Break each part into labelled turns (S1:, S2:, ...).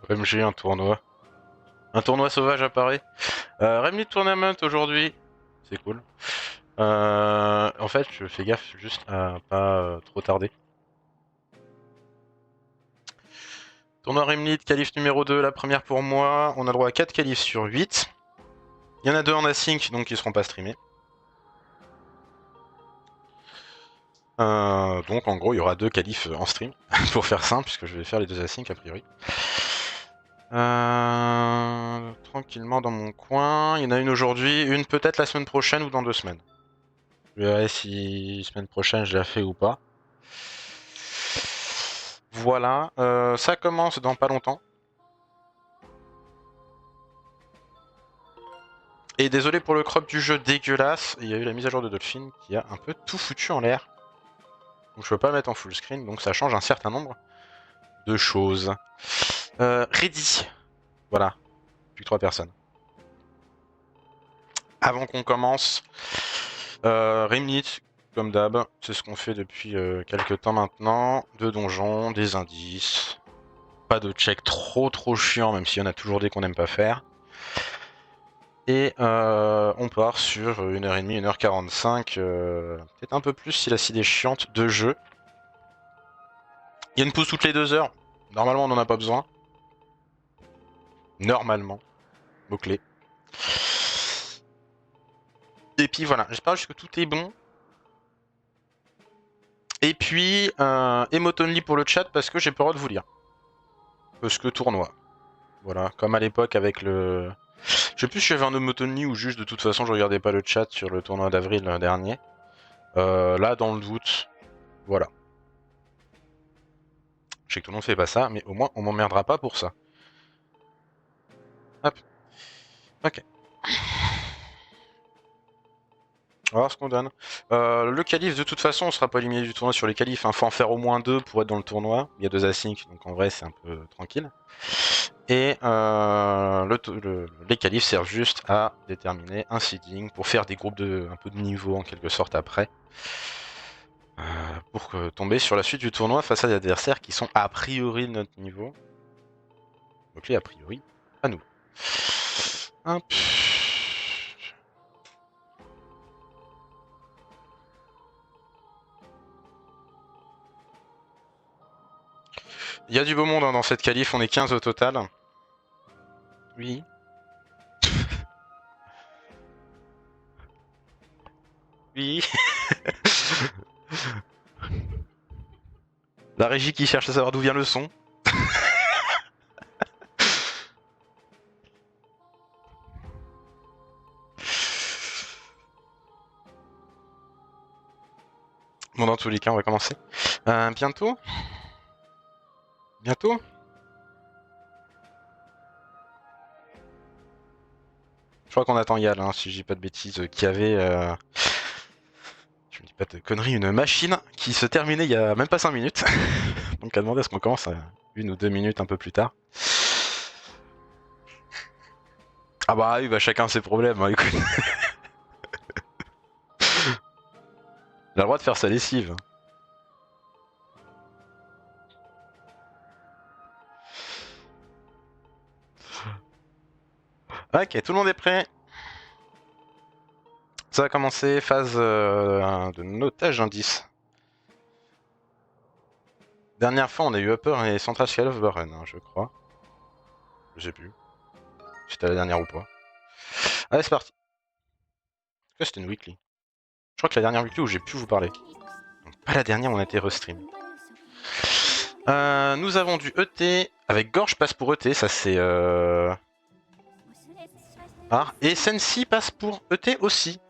S1: MG, un tournoi. Un tournoi sauvage apparaît. Remnant Tournament aujourd'hui. C'est cool. En fait, je fais gaffe juste à pas trop tarder. Tournoi Remnant, qualif numéro 2, la première pour moi. On a droit à 4 qualifs sur 8. Il y en a 2 en async, donc ils seront pas streamés. Donc en gros, il y aura 2 qualifs en stream, pour faire simple, puisque je vais faire les 2 async a priori. Tranquillement dans mon coin. Il y en a une aujourd'hui, une peut-être la semaine prochaine ou dans 2 semaines. Je verrai si semaine prochaine je la fais ou pas. Voilà, ça commence dans pas longtemps. Et désolé pour le crop du jeu dégueulasse, il y a eu la mise à jour de Dolphin qui a un peu tout foutu en l'air. Donc je peux pas le mettre en full screen, donc ça change un certain nombre de choses. Ready. Voilà, plus que 3 personnes. Avant qu'on commence, Remnant, comme d'hab, c'est ce qu'on fait depuis quelques temps maintenant. 2 donjons, des indices. Pas de check trop chiant, même s'il y en a toujours des qu'on n'aime pas faire. Et on part sur 1h30, 1h45, peut-être un peu plus si la seed est chiante, de jeu. Il y a une pause toutes les 2 heures. Normalement, on n'en a pas besoin. Normalement. Mot-clé. Et puis voilà, j'espère juste que tout est bon. Et puis, emote only pour le chat parce que j'ai pas le droit de vous lire. Parce que tournoi. Voilà, comme à l'époque avec le... Je sais plus si j'avais un emote only ou juste de toute façon je regardais pas le chat sur le tournoi d'avril dernier. Là, dans le doute, voilà. Je sais que tout le monde fait pas ça, mais au moins on m'emmerdera pas pour ça. Hop. Ok. On va voir ce qu'on donne. Le qualif, de toute façon, on sera pas éliminé du tournoi sur les qualifs. Faut en faire au moins 2 pour être dans le tournoi. Il y a 2 async, donc en vrai, c'est un peu tranquille. Et les qualifs servent juste à déterminer un seeding pour faire des groupes de un peu de niveau en quelque sorte après. Pour tomber sur la suite du tournoi face à des adversaires qui sont a priori de notre niveau. Donc a priori, à nous. Hop. Il y a du beau monde hein, dans cette qualif, on est 15 au total. Oui. Oui. La régie qui cherche à savoir d'où vient le son. Bon, dans tous les cas, on va commencer. Bientôt. Bientôt. Je crois qu'on attend Yal, hein, si je dis pas de bêtises, qui avait... Je ne dis pas de conneries, une machine qui se terminait il y a même pas 5 minutes. Donc à demander à ce qu'on commence à 1 ou 2 minutes un peu plus tard. Ah bah oui, bah chacun ses problèmes, hein, écoute. Il a le droit de faire sa lessive. Ok, tout le monde est prêt. Ça va commencer, phase de notage d'indices. Dernière fois, on a eu Upper et Central Scale of Baron, hein, je crois. Je sais plus. Si c'était la dernière ou pas. Allez, c'est parti. En tout cas, c'était une weekly. Je crois que la dernière weekly où j'ai pu vous parler. Donc, pas la dernière où on a été restream. Nous avons du ET avec Gorge passe pour ET, ça c'est rare. Et Sensi passe pour ET aussi.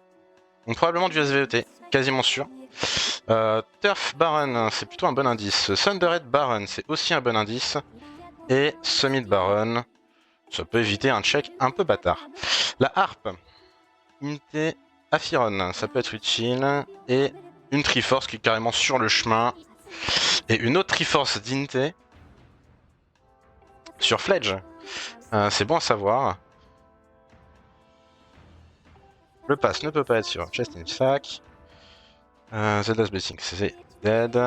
S1: Donc probablement du SVET, quasiment sûr. Turf Baron, c'est plutôt un bon indice. Thunderhead Baron, c'est aussi un bon indice. Et Summit Baron, ça peut éviter un check un peu bâtard. La harpe, Inte Aphiron, ça peut être utile. Et une Triforce qui est carrément sur le chemin. Et une autre Triforce d'Inte sur Fledge. C'est bon à savoir. Le pass ne peut pas être sur Chest in Sack. Zelda's Blessing, c'est dead.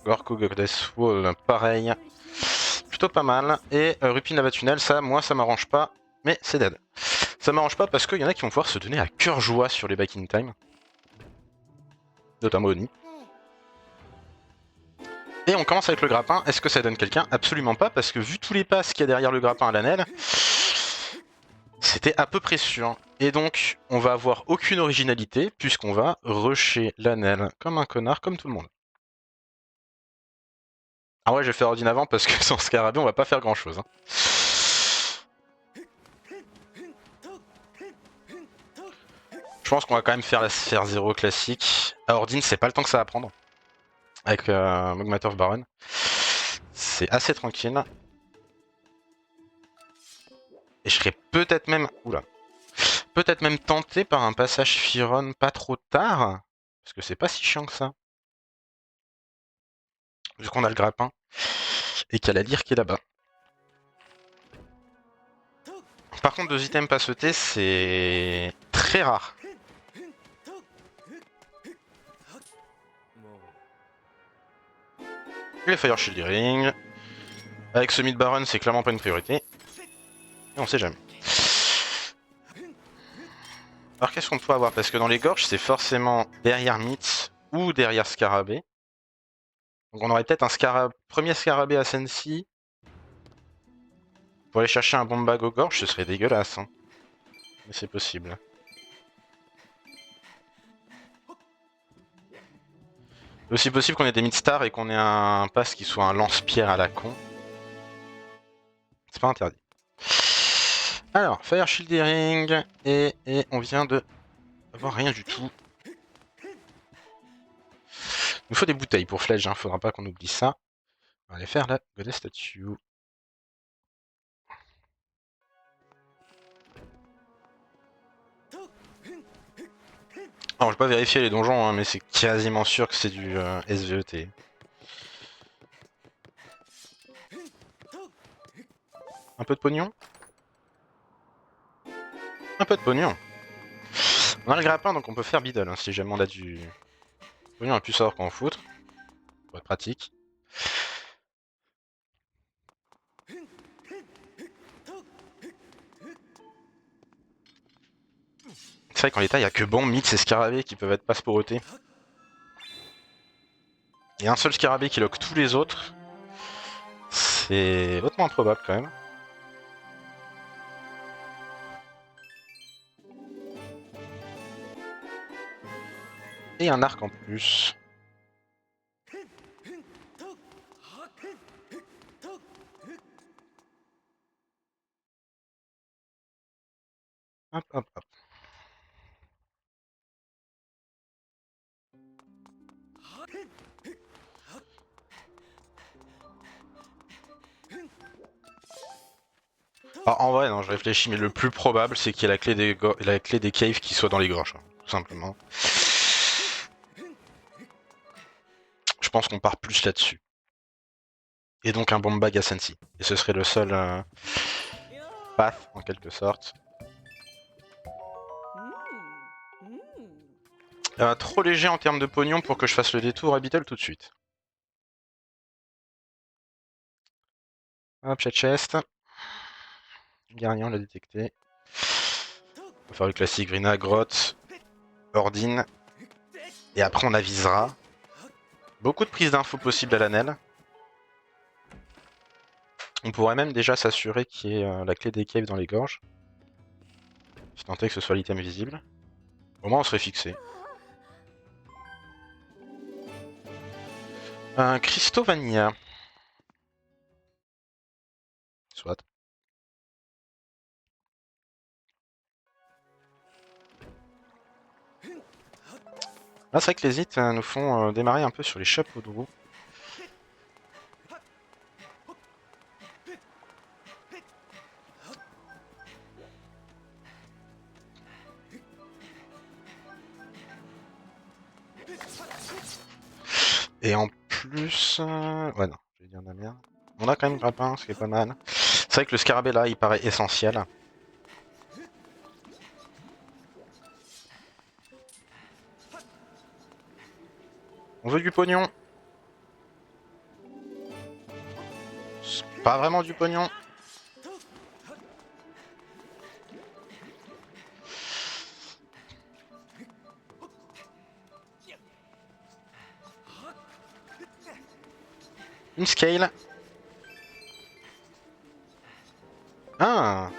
S1: Gorko Goddess Wall, pareil. Plutôt pas mal. Et Rupin Lava Tunnel, ça, moi, ça m'arrange pas. Mais c'est dead. Ça m'arrange pas parce qu'il y en a qui vont pouvoir se donner à cœur joie sur les back in time. Notamment Oni. Et on commence avec le grappin. Est-ce que ça donne quelqu'un? Absolument pas, parce que vu tous les passes qu'il y a derrière le grappin à l'anel, c'était à peu près sûr. Et donc, on va avoir aucune originalité, puisqu'on va rusher l'anel comme un connard, comme tout le monde. Ah ouais, je vais faire Ordine avant, parce que sans Scarabée, on va pas faire grand chose. Hein. Je pense qu'on va quand même faire la sphère 0 classique. À Ordine, c'est pas le temps que ça va prendre. Avec Mogmatter of Baron. C'est assez tranquille. Et je serais peut-être même... Oula. Peut-être même tenté par un passage Firon pas trop tard. Parce que c'est pas si chiant que ça. Vu qu'on a le grappin. Et qu'il y a la lyre qui est là-bas. Par contre, 2 items pas sautés, c'est très rare. Les Fire Shielding. Avec ce mid Baron, c'est clairement pas une priorité. Et on sait jamais. Alors qu'est-ce qu'on peut avoir? Parce que dans les gorges, c'est forcément derrière Myth ou derrière Scarabée. Donc on aurait peut-être un premier Scarabée à Sensi. Pour aller chercher un bombag aux gorges, ce serait dégueulasse. Hein. Mais c'est possible. C'est aussi possible qu'on ait des mid-stars et qu'on ait un pass qui soit un lance-pierre à la con. C'est pas interdit. Alors, Fire Shielding, et on vient de avoir rien du tout. Il nous faut des bouteilles pour Fledge, hein, faudra pas qu'on oublie ça. On va aller faire la Goddess Statue. Alors, je vais pas vérifier les donjons, hein, mais c'est quasiment sûr que c'est du SVET. Un peu de pognon? Un peu de pognon. On a le grappin, donc on peut faire Biddle, hein, si jamais on a du pognon à plus savoir qu'en foutre. Pour être pratique. C'est vrai qu'en l'état, il n'y a que bon, Mix et Scarabée qui peuvent être passe-porotés. Il y a un seul Scarabée qui lock tous les autres. C'est hautement improbable quand même. Et un arc en plus. Hop, hop, hop. Alors, en vrai, non, je réfléchis, mais le plus probable, c'est qu'il y ait la clé des caves qui soit dans les gorges, hein, tout simplement. Je pense qu'on part plus là-dessus. Et donc un bombag à Sensi. Et ce serait le seul path, en quelque sorte. Trop léger en termes de pognon pour que je fasse le détour à Beetle tout de suite. Hop, chest. Guardian l'a détecté. On va faire le classique Grina, Grotte, Ordine. Et après on avisera. Beaucoup de prises d'infos possibles à l'anel. On pourrait même déjà s'assurer qu'il y ait la clé des caves dans les gorges. Si tant est que ce soit l'item visible. Au moins on serait fixé. Christo Vanilla. Là, c'est vrai que les hits nous font démarrer un peu sur les chapeaux de roue. Et en plus... Ouais, non, je vais dire de la merde. On a quand même grappin, ce qui est pas mal. C'est vrai que le scarabée, là, il paraît essentiel. On veut du pognon. C'est pas vraiment du pognon. Une scale. Ah.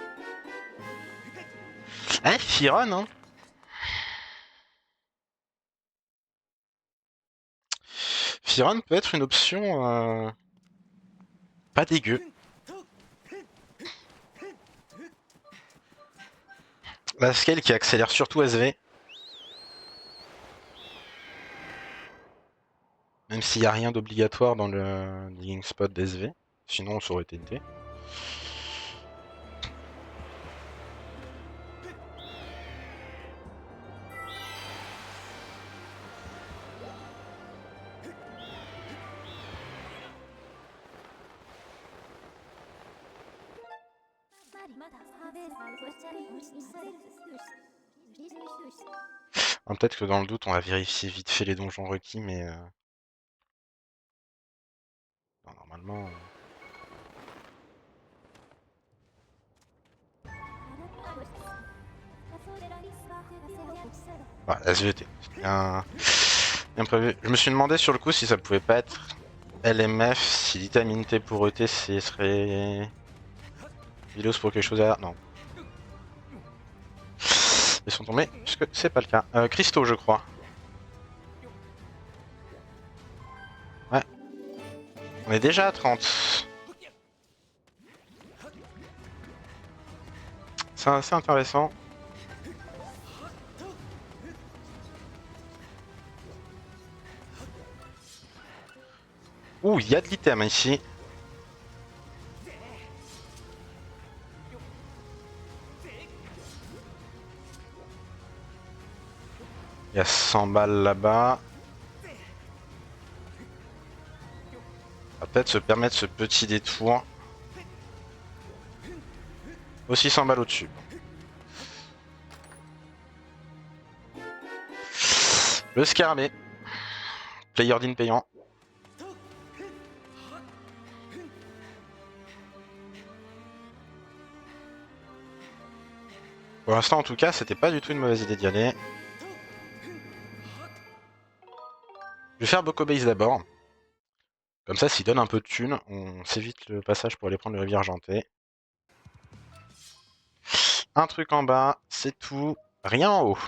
S1: Eh, Firon, hein. Firon peut être une option pas dégueu. La scale qui accélère surtout SV. Même s'il n'y a rien d'obligatoire dans le digging spot d'SV. Sinon, ça aurait été une T. Peut-être que dans le doute, on va vérifier vite fait les donjons requis, mais... non, normalement... Voilà, SVT. Bien prévu. Je me suis demandé sur le coup si ça pouvait pas être LMF, si vitamine T pour ET, ce serait... Vilos pour quelque chose à... Non. Ils sont tombés, puisque c'est pas le cas. Christo, je crois. Ouais. On est déjà à 30. C'est assez intéressant. Ouh, il y a de l'item ici. Il y a 100 balles là-bas. On va peut-être se permettre ce petit détour. Aussi 100 balles au-dessus. Le scarabée. Player din payant. Pour l'instant, en tout cas, c'était pas du tout une mauvaise idée d'y aller. Je vais faire Boko Base d'abord. Comme ça, s'il donne un peu de thunes, on s'évite le passage pour aller prendre le rivière argenté. Un truc en bas, c'est tout. Rien en haut.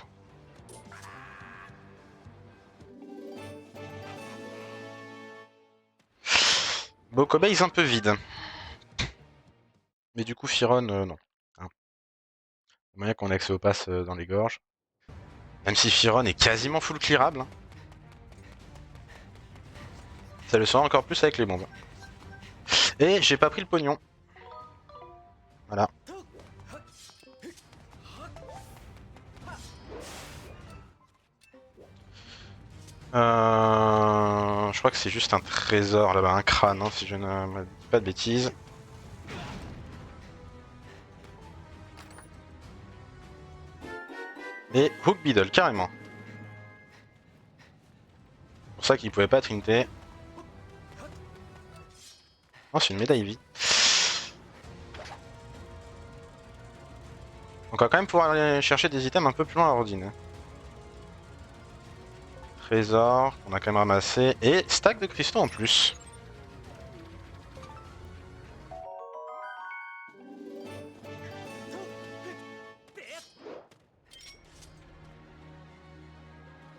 S1: Boko Base un peu vide. Mais du coup, Firon, non. Hein. Moyen qu'on ait accès au pass dans les gorges. Même si Firon est quasiment full clearable. Hein. Ça le sera encore plus avec les bombes. Et j'ai pas pris le pognon. Voilà. Je crois que c'est juste un trésor là-bas, un crâne, hein, si je ne me dis pas de bêtises. Et Hook Beetle, carrément. C'est pour ça qu'il pouvait pas être une T. Oh, c'est une médaille vie. On va quand même pouvoir aller chercher des items un peu plus loin à Rodine. Trésor, on a quand même ramassé. Et stack de cristaux en plus.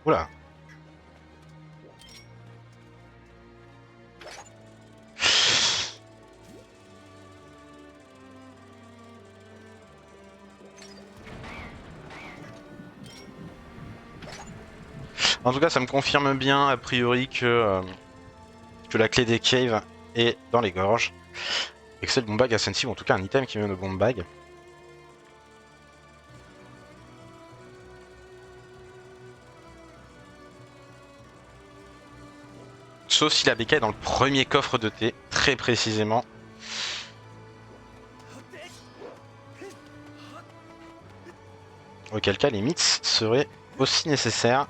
S1: Oula. En tout cas, ça me confirme bien, a priori, que la clé des caves est dans les gorges. Et que c'est le bomb bag à Sensi, ou en tout cas un item qui mène au bomb bag. Sauf si la BK est dans le premier coffre de thé, très précisément. Auquel cas les mythes seraient aussi nécessaires.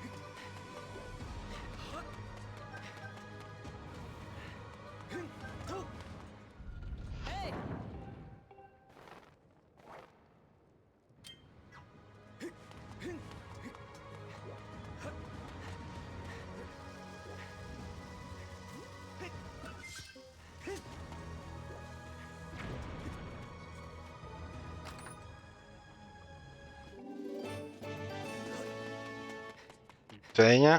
S1: Bouteille.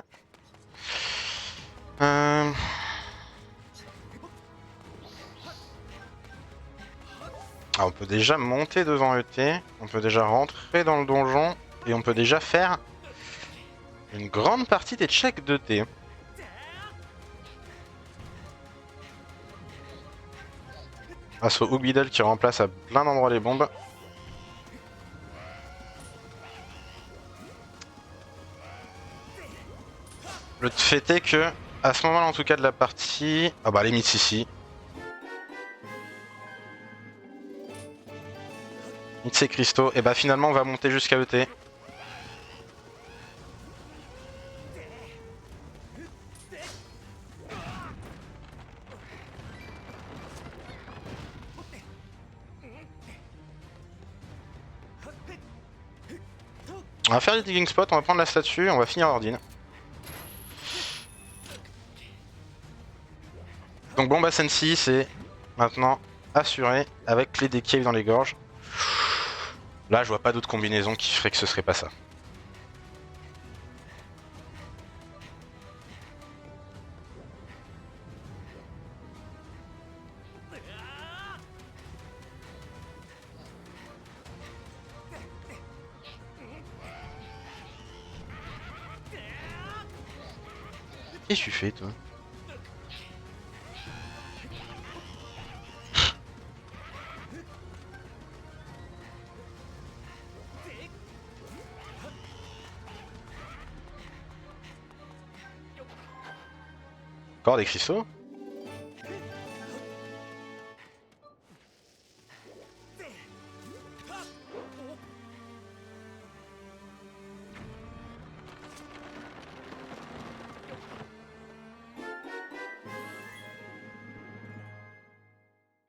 S1: On peut déjà monter devant ET, on peut déjà rentrer dans le donjon, et on peut déjà faire une grande partie des checks d'ET. Grâce au Hook Beetle qui remplace à plein d'endroits les bombes. Le fait est que, à ce moment-là en tout cas de la partie... Ah bah les mythes ici. Mythes et cristaux, et bah finalement on va monter jusqu'à ET. On va faire les digging spots, on va prendre la statue, on va finir Ordine. Donc bon bah Sensi c'est maintenant assuré avec clé des caves dans les gorges. Là je vois pas d'autre combinaison qui ferait que ce serait pas ça. Qu'est-ce que tu fais toi? Encore des cristaux?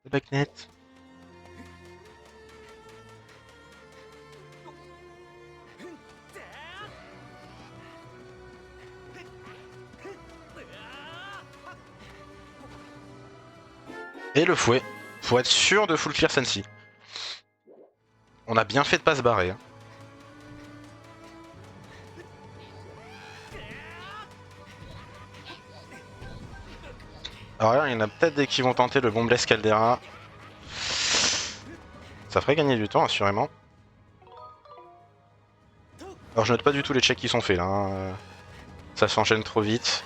S1: Le backnet. Et le fouet. Faut être sûr de full clear Sensi. On a bien fait de pas se barrer. Hein. Alors là, il y en a peut-être des qui vont tenter le Bombless Caldera. Ça ferait gagner du temps, assurément. Alors je note pas du tout les checks qui sont faits là. Hein. Ça s'enchaîne trop vite.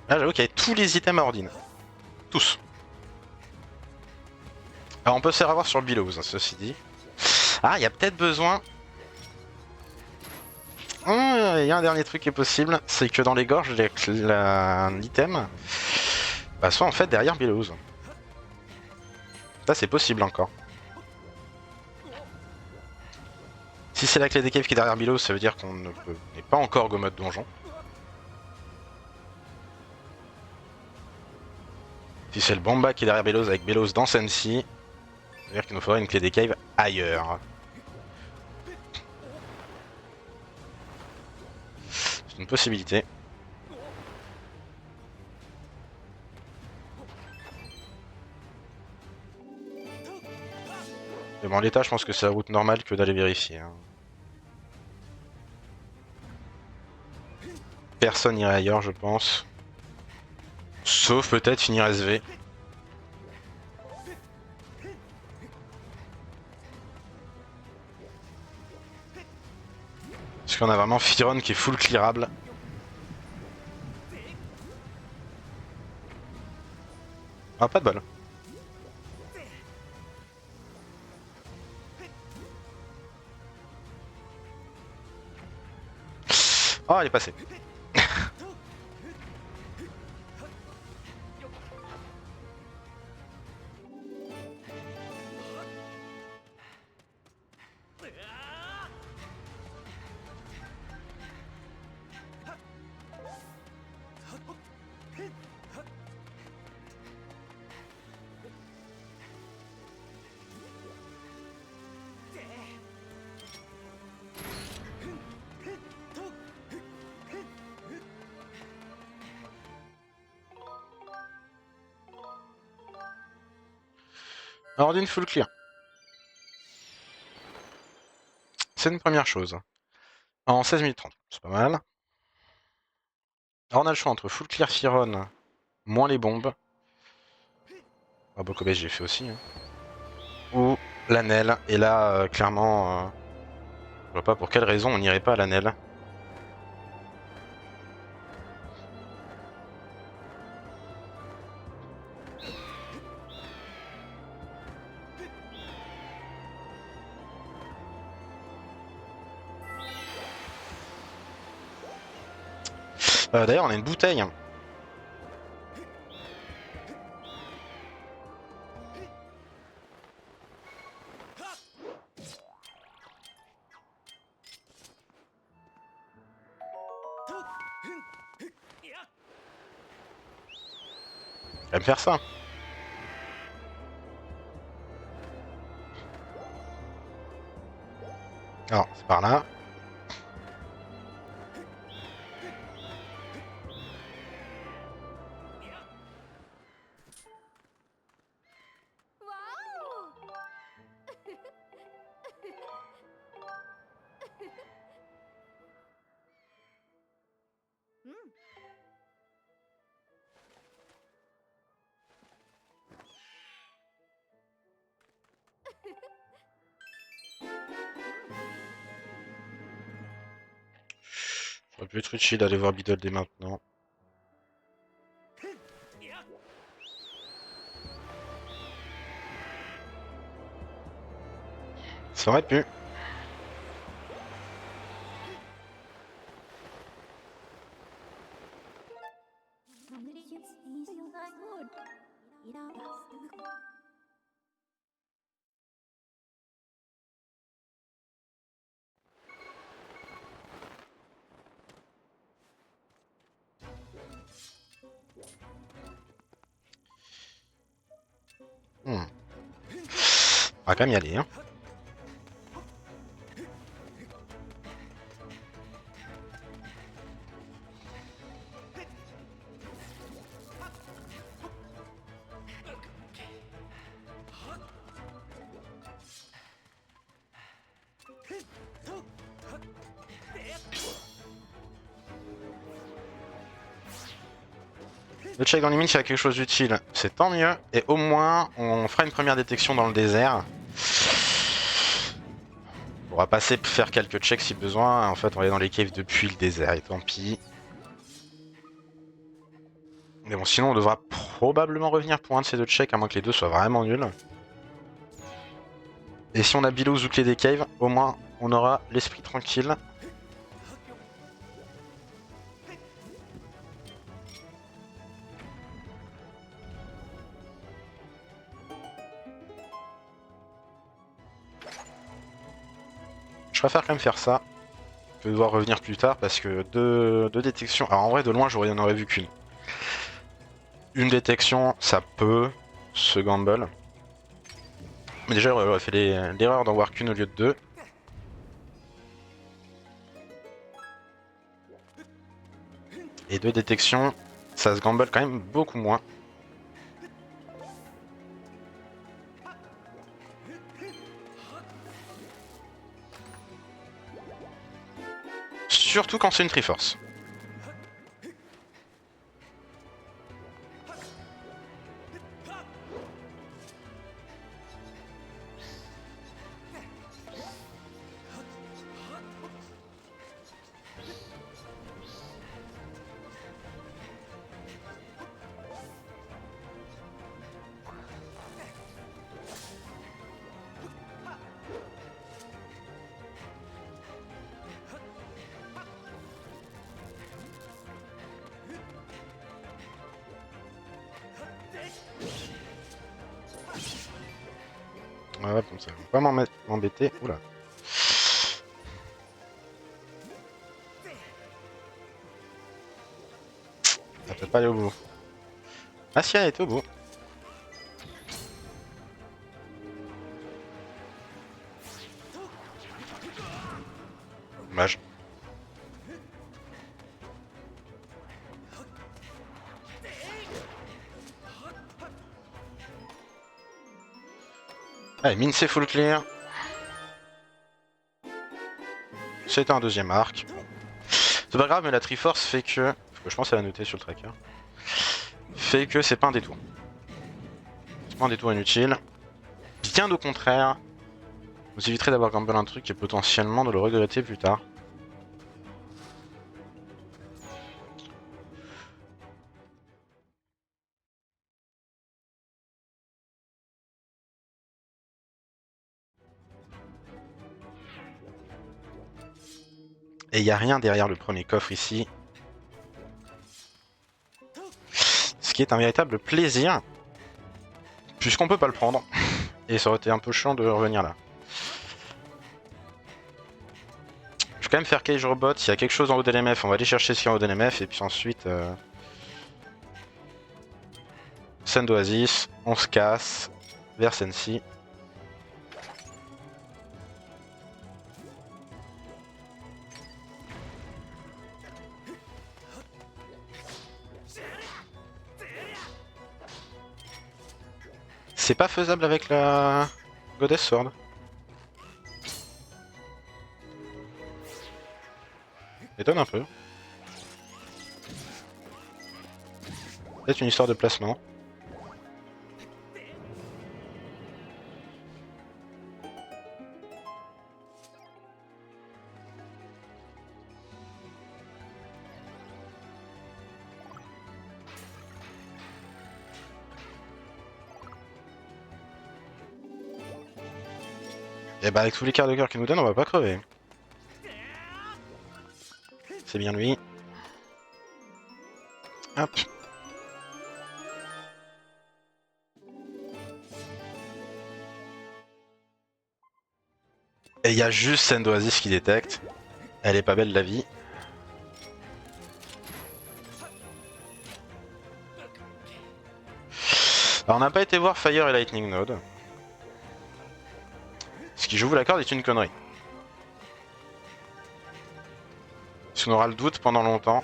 S1: Là j'avoue qu'il y avait tous les items à Ordine. Tous. Alors on peut se faire avoir sur le Billows, hein, ceci dit. Ah, il y a peut-être besoin... Il y a un dernier truc qui est possible, c'est que dans les gorges, un item bah, soit en fait derrière Billows. Ça c'est possible encore. Si c'est la clé des caves qui est derrière Billows, ça veut dire qu'on n'est pas encore go mode donjon. Si c'est le Bomba qui est derrière Bellows avec Bellows dans Sensi, ça veut dire qu'il nous faudrait une clé des caves ailleurs. C'est une possibilité. Mais bon, en l'état, je pense que c'est la route normale que d'aller vérifier. Hein. Personne n'irait ailleurs, je pense. Sauf peut-être finir SV. Parce qu'on a vraiment Firon qui est full clearable. Ah, pas de bol. Oh, elle est passée. Ordine full clear. C'est une première chose. En 16 minutes 30, c'est pas mal. Alors on a le choix entre full clear Firon, moins les bombes. Ah, Bokobé, j'ai fait aussi. Hein. Ou l'Anel. Et là, clairement, je vois pas pour quelle raison on n'irait pas à l'Anel. D'ailleurs, on a une bouteille. Elle va me faire ça. Alors, c'est par là. Ça aurait pu être utile d'aller voir Beedle dès maintenant. Ça aurait pu. On va quand même y aller. Hein. Le check dans les mines, s'il y a quelque chose d'utile, c'est tant mieux. Et au moins, on fera une première détection dans le désert. On va passer pour faire quelques checks si besoin. En fait, on va aller dans les caves depuis le désert, et tant pis. Mais bon, sinon, on devra probablement revenir pour un de ces deux checks, à moins que les deux soient vraiment nuls. Et si on a Bilous ou Clé des Caves, au moins, on aura l'esprit tranquille. Je préfère quand même faire ça que devoir revenir plus tard parce que deux détections. Alors en vrai, de loin, j'aurais en aurais vu qu'une. Une détection, ça peut se gamble. Mais déjà, j'aurais fait l'erreur d'en voir qu'une au lieu de deux. Et deux détections, ça se gamble quand même beaucoup moins. Surtout quand c'est une Triforce. Ouais, bon, ça va pas m'embêter. Oula. Ça peut pas aller au bout. Ah si, elle est au bout. Dommage. Allez, mine c'est full clear. C'est un deuxième arc. Bon. C'est pas grave, mais la Triforce fait que... je pense à la noter sur le tracker. Fait que c'est pas un détour. C'est pas un détour inutile. Bien au contraire. Vous éviterez d'avoir gamble un truc et potentiellement de le regretter plus tard. Et il n'y a rien derrière le premier coffre ici. Ce qui est un véritable plaisir. Puisqu'on peut pas le prendre. Et ça aurait été un peu chiant de revenir là. Je vais quand même faire Cage Robot. S'il y a quelque chose en haut d'LMF, on va aller chercher ce qu'il y a en haut d'LMF. Et puis ensuite... Scène d'Oasis. On se casse. Vers Sensi. C'est pas faisable avec la Goddess Sword. Étonne un peu. Peut-être une histoire de placement. Et bah avec tous les quarts de cœur qu'il nous donne, on va pas crever. C'est bien lui. Hop. Et il y a juste Scène d'Oasis qui détecte. Elle est pas belle la vie. Alors on n'a pas été voir Fire et Lightning Node. Ce qui, je vous l'accorde, est une connerie. Parce qu'on aura le doute pendant longtemps.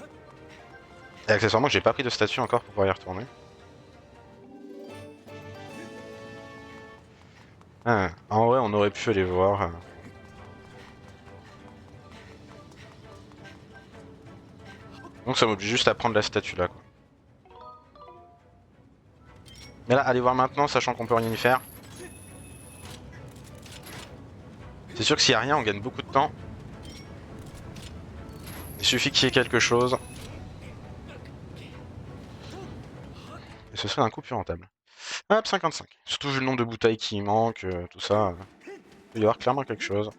S1: Et accessoirement, j'ai pas pris de statue encore pour pouvoir y retourner. Ah, en vrai, on aurait pu aller voir. Donc ça m'oblige juste à prendre la statue là, quoi. Mais là, allez voir maintenant, sachant qu'on peut rien y faire. C'est sûr que s'il y a rien, on gagne beaucoup de temps. Il suffit qu'il y ait quelque chose. Et ce serait un coup plus rentable. Hop, 55. Surtout vu le nombre de bouteilles qui manquent, tout ça. Il peut y avoir clairement quelque chose.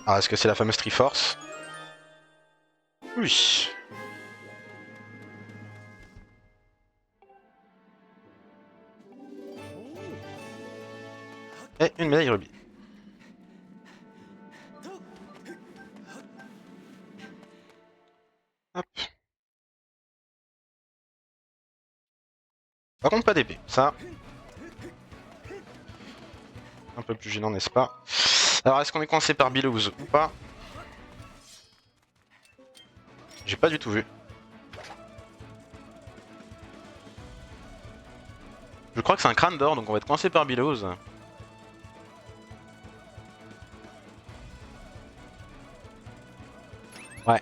S1: Alors, est-ce que c'est la fameuse Triforce? Oui. Et une médaille rubis. Hop. Par contre, pas d'épée. Ça. Un peu plus gênant, n'est-ce pas? Alors, est-ce qu'on est coincé par Billows ou pas? J'ai pas du tout vu. Je crois que c'est un crâne d'or, donc on va être coincé par Billows. Ouais.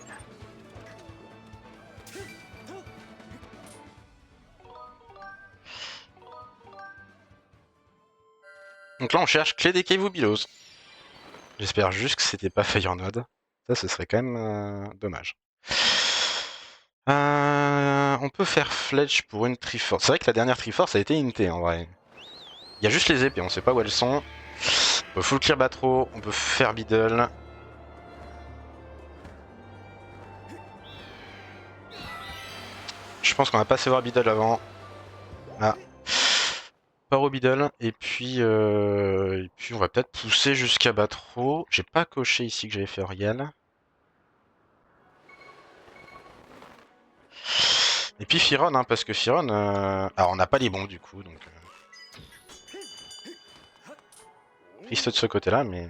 S1: Donc là, on cherche clé des caves ou Billows. J'espère juste que c'était pas Fire Node. Ça, ce serait quand même dommage. On peut faire Fletch pour une Triforce. C'est vrai que la dernière Triforce a été Inté en vrai. Il y a juste les épées, on sait pas où elles sont. On peut full clear Batro, on peut faire Biddle. Je pense qu'on va pas savoir Beedle avant. Ah. Paro Beedle. Et puis on va peut-être pousser jusqu'à Batro. J'ai pas coché ici que j'avais fait Oriel. Et puis Firon, hein, parce que Firon... Alors on n'a pas les bons du coup, donc... Triste de ce côté-là, mais...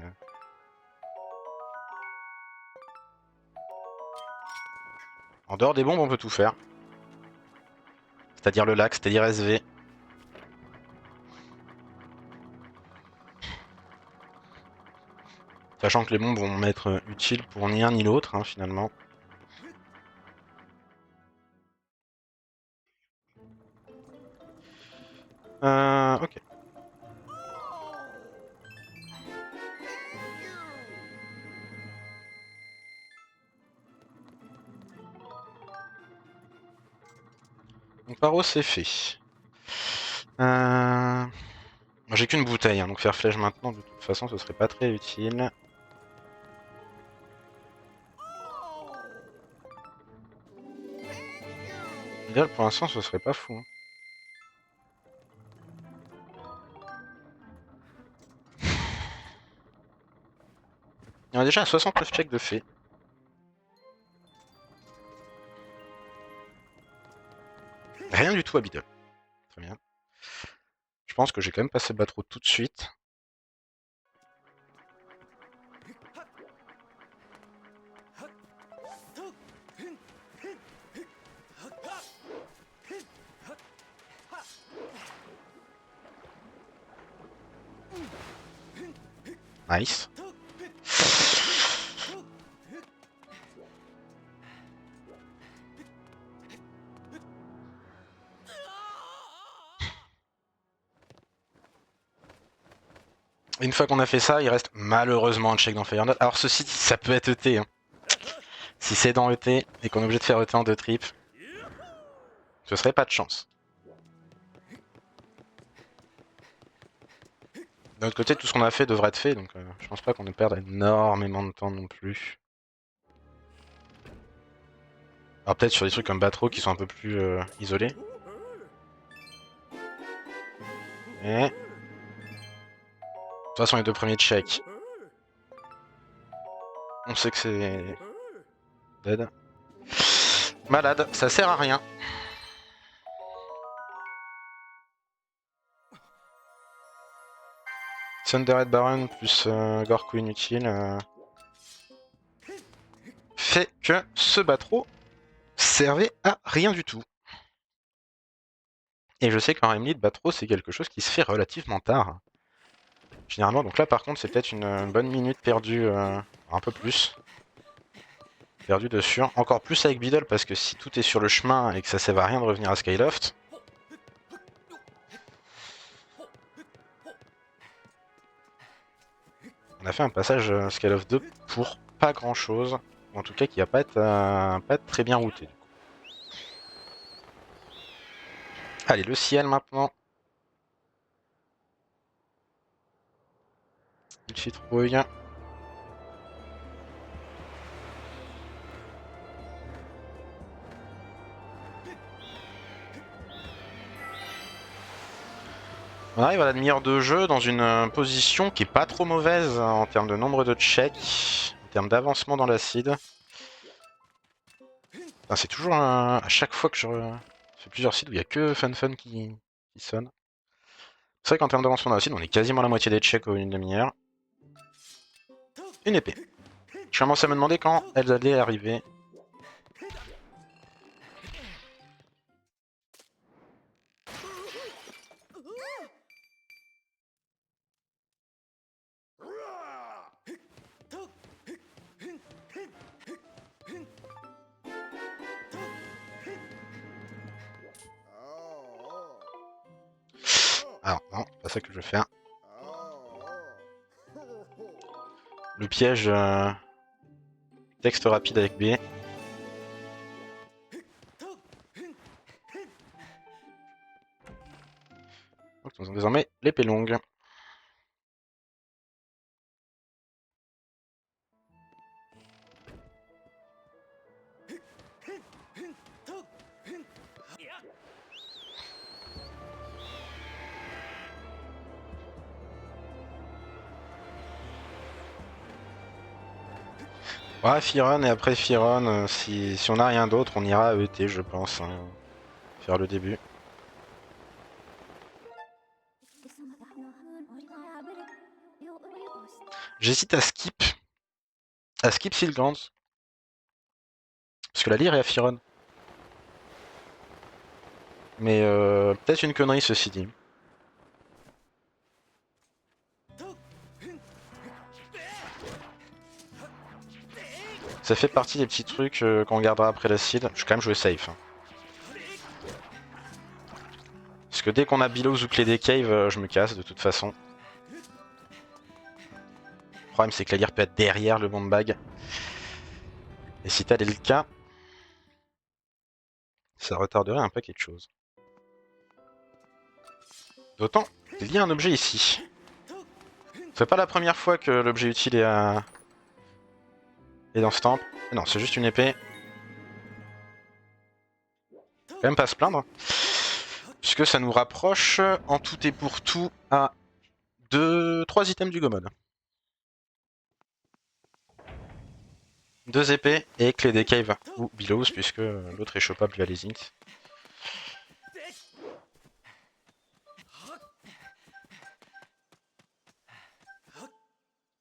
S1: En dehors des bombes, on peut tout faire. C'est-à-dire le lac, c'est-à-dire SV. Sachant que les bombes vont m'être utiles pour ni un ni l'autre, hein, finalement. Ok. Donc Paro, c'est fait. Moi, j'ai qu'une bouteille, hein, donc faire flèche maintenant, de toute façon, ce serait pas très utile. L'idéal, pour l'instant, ce serait pas fou. Hein. Il y en a déjà à 69 checks de fait. Rien du tout à Beedle. Très bien. Je pense que j'ai quand même passé Batro tout de suite. Nice. Une fois qu'on a fait ça, il reste malheureusement un check dans Fire Note. Alors ceci dit, ça peut être ET. Hein. Si c'est dans ET et qu'on est obligé de faire ET en 2 tripes, ce serait pas de chance. D'un autre côté, tout ce qu'on a fait devrait être fait, donc je pense pas qu'on ait perdre énormément de temps non plus. Alors peut-être sur des trucs comme Batro qui sont un peu plus isolés. Et... De toute façon, les deux premiers checks. On sait que c'est... dead. Malade, ça sert à rien. Thunderhead Baron plus Gorku inutile fait que ce Batro servait à rien du tout. Et je sais qu'en Remlead, Batro c'est quelque chose qui se fait relativement tard. Généralement, donc là par contre c'est peut-être une bonne minute perdue, un peu plus. Perdu dessus. Encore plus avec Beedle parce que si tout est sur le chemin et que ça sert à rien de revenir à Skyloft. On a fait un passage Skyloft 2 pour pas grand chose. En tout cas qui va pas être très bien routé. Allez, le ciel maintenant. Une citrouille. On arrive à la demi-heure de jeu dans une position qui est pas trop mauvaise en termes de nombre de checks, en termes d'avancement dans l'acide. C'est toujours à chaque fois que je fais plusieurs sites où il n'y a que Fun qui sonne. C'est vrai qu'en termes d'avancement dans l'acide, on est quasiment à la moitié des checks au une demi-heure. Une épée. Je commence à me demander quand elles allaient arriver. Alors, non, pas ça que je veux faire. Le piège texte rapide avec B. Donc, nous avons désormais l'épée longue. Ouais, Firon et après Firon, si on a rien d'autre, on ira à ET, je pense. Hein, faire le début. J'hésite à skip. À skip Silgans. Parce que la lyre est à Firon. Mais peut-être une connerie ceci dit. Ça fait partie des petits trucs qu'on gardera après la seed. Je vais quand même jouer safe. Hein. Parce que dès qu'on a Billows ou Clé des Caves, je me casse de toute façon. Le problème c'est que la lyre peut être derrière le bomb bag. Et si t'as le cas, ça retarderait un paquet de choses. D'autant qu'il y a un objet ici. C'est pas la première fois que l'objet utile est dans ce temple. Non, c'est juste une épée. Quand même pas se plaindre. Puisque ça nous rapproche en tout et pour tout à 3 items du Gomod. 2 épées et clé des caves ou Billows, puisque l'autre est chopable via les ints.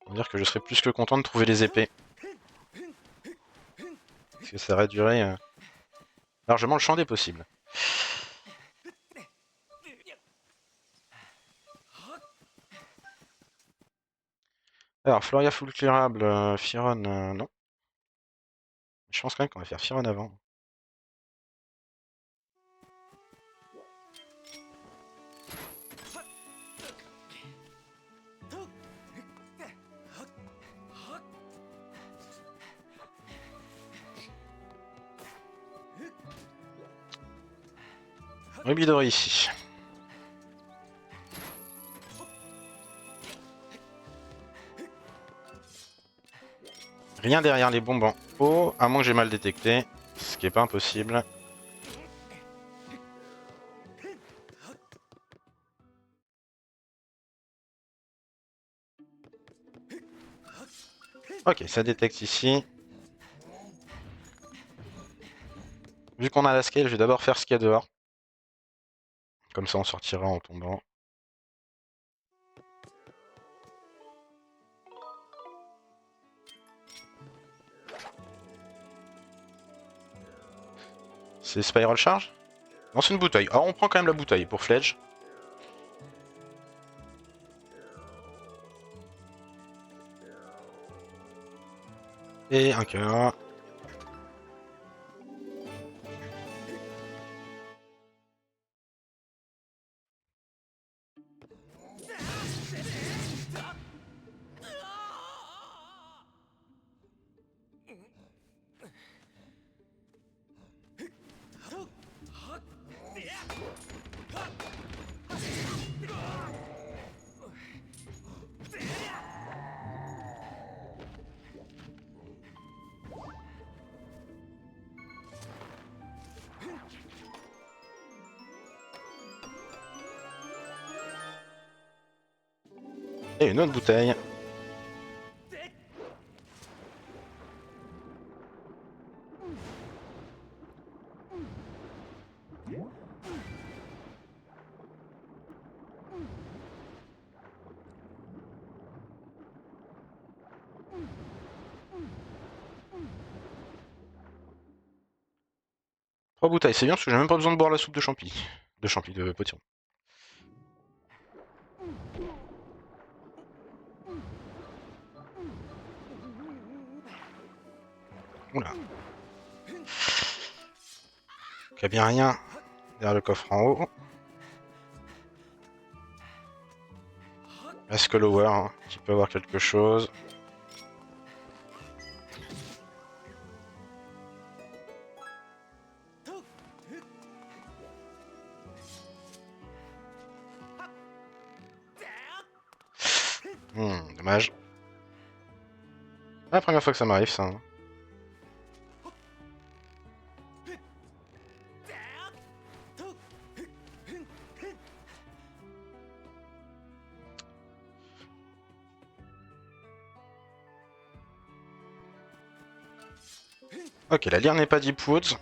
S1: On va dire que je serais plus que content de trouver les épées. Parce que ça réduirait largement le champ des possibles. Alors, Floria full clearable, Firon, non. Je pense quand même qu'on va faire Firon avant. Rubidori ici. Rien derrière les bombes en haut, à moins que j'ai mal détecté, ce qui est pas impossible. Ok, ça détecte ici. Vu qu'on a la scale, je vais d'abord faire ce qu'il y a dehors. Comme ça, on sortira en tombant. C'est Spiral Charge? Non, c'est une bouteille. Alors, on prend quand même la bouteille pour Fledge. Et un cœur. Et une autre bouteille. Trois bouteilles, c'est bien parce que j'ai même pas besoin de boire la soupe de champi. De potion. Oula. Il n'y a bien rien derrière le coffre en haut. Est-ce que Lower, hein, qui peut avoir quelque chose? Dommage. La première fois que ça m'arrive, ça. Hein. Ok, la lyre n'est pas Deep Woods.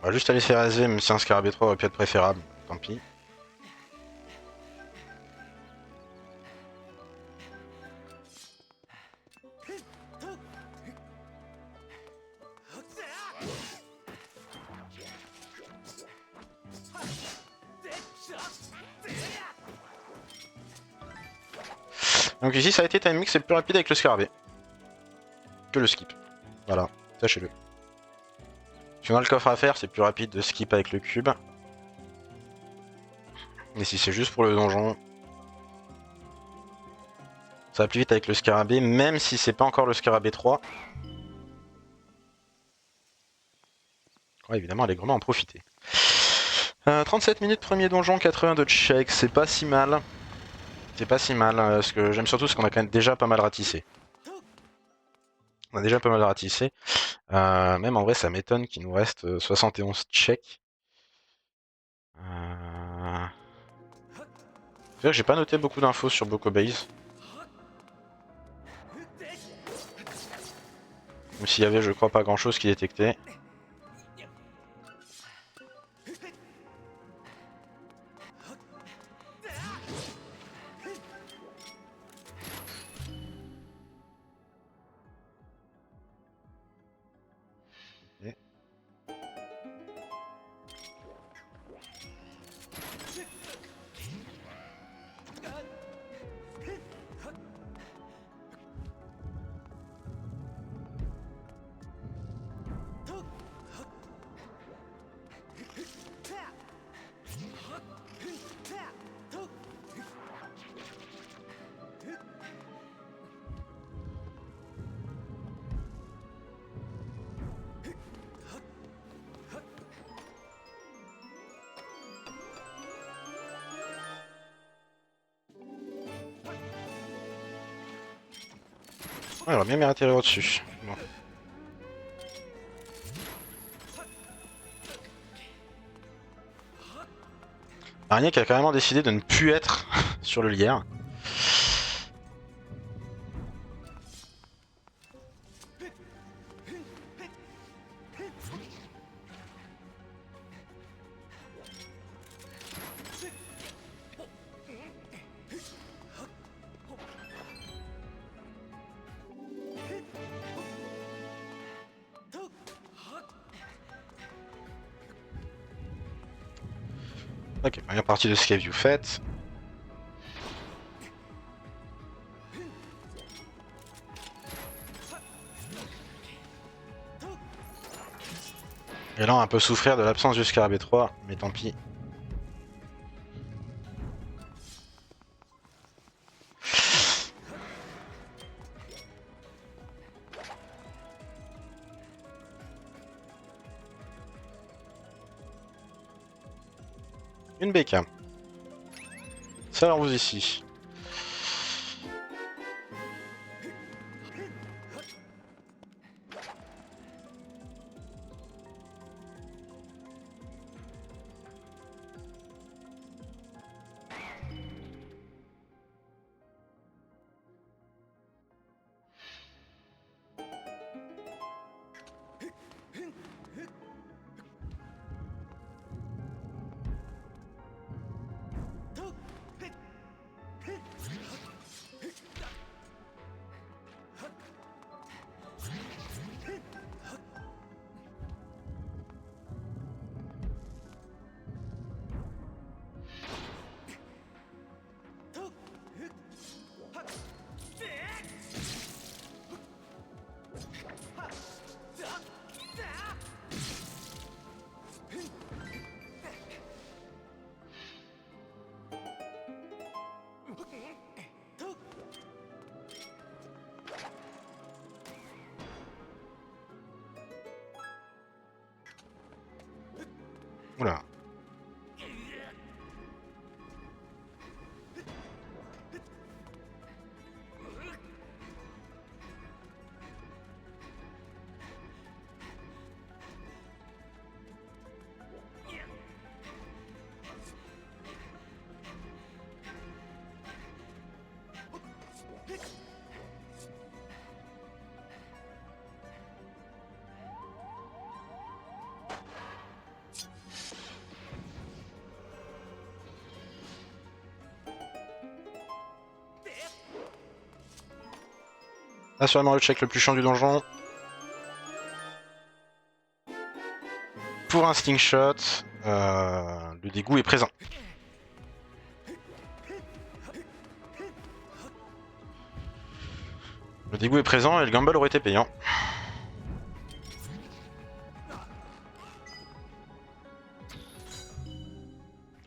S1: On va juste aller se faire raser, même si un scarabée 3 aurait pu être préférable. Tant pis. Donc ici, ça a été timing, c'est plus rapide avec le scarabée que le skip. Voilà, sachez-le. Si on a le coffre à faire, c'est plus rapide de skip avec le cube. Et si c'est juste pour le donjon, ça va plus vite avec le scarabée, même si c'est pas encore le scarabée 3. Ouais, évidemment, allègrement en profiter. 37 minutes, premier donjon, 80 de check, c'est pas si mal. C'est pas si mal. Ce que j'aime surtout, c'est qu'on a quand même déjà pas mal ratissé. On a déjà pas mal ratissé. Même en vrai, ça m'étonne qu'il nous reste 71 checks. C'est vrai que j'ai pas noté beaucoup d'infos sur Boko Base. Même s'il y avait, je crois, pas grand chose qui détectait. Ouais, j'aurais bien mérité au-dessus. Bon. Arnier qui a carrément décidé de ne plus être sur le lierre. Ok, première partie de Skyview faite. Et là, on va un peu souffrir de l'absence du Scarabée 3, mais tant pis. Une BK. Ça leur vous ici. Oula. Assurément le check le plus chiant du donjon. Pour un slingshot, le dégoût est présent. Le dégoût est présent et le gamble aurait été payant.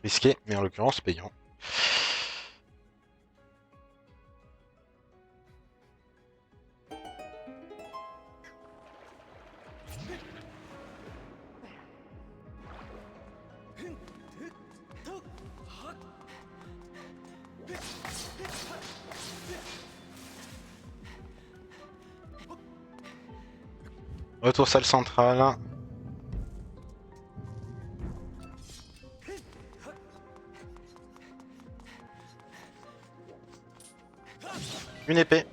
S1: Risqué, mais en l'occurrence payant. Retour salle centrale. Une épée.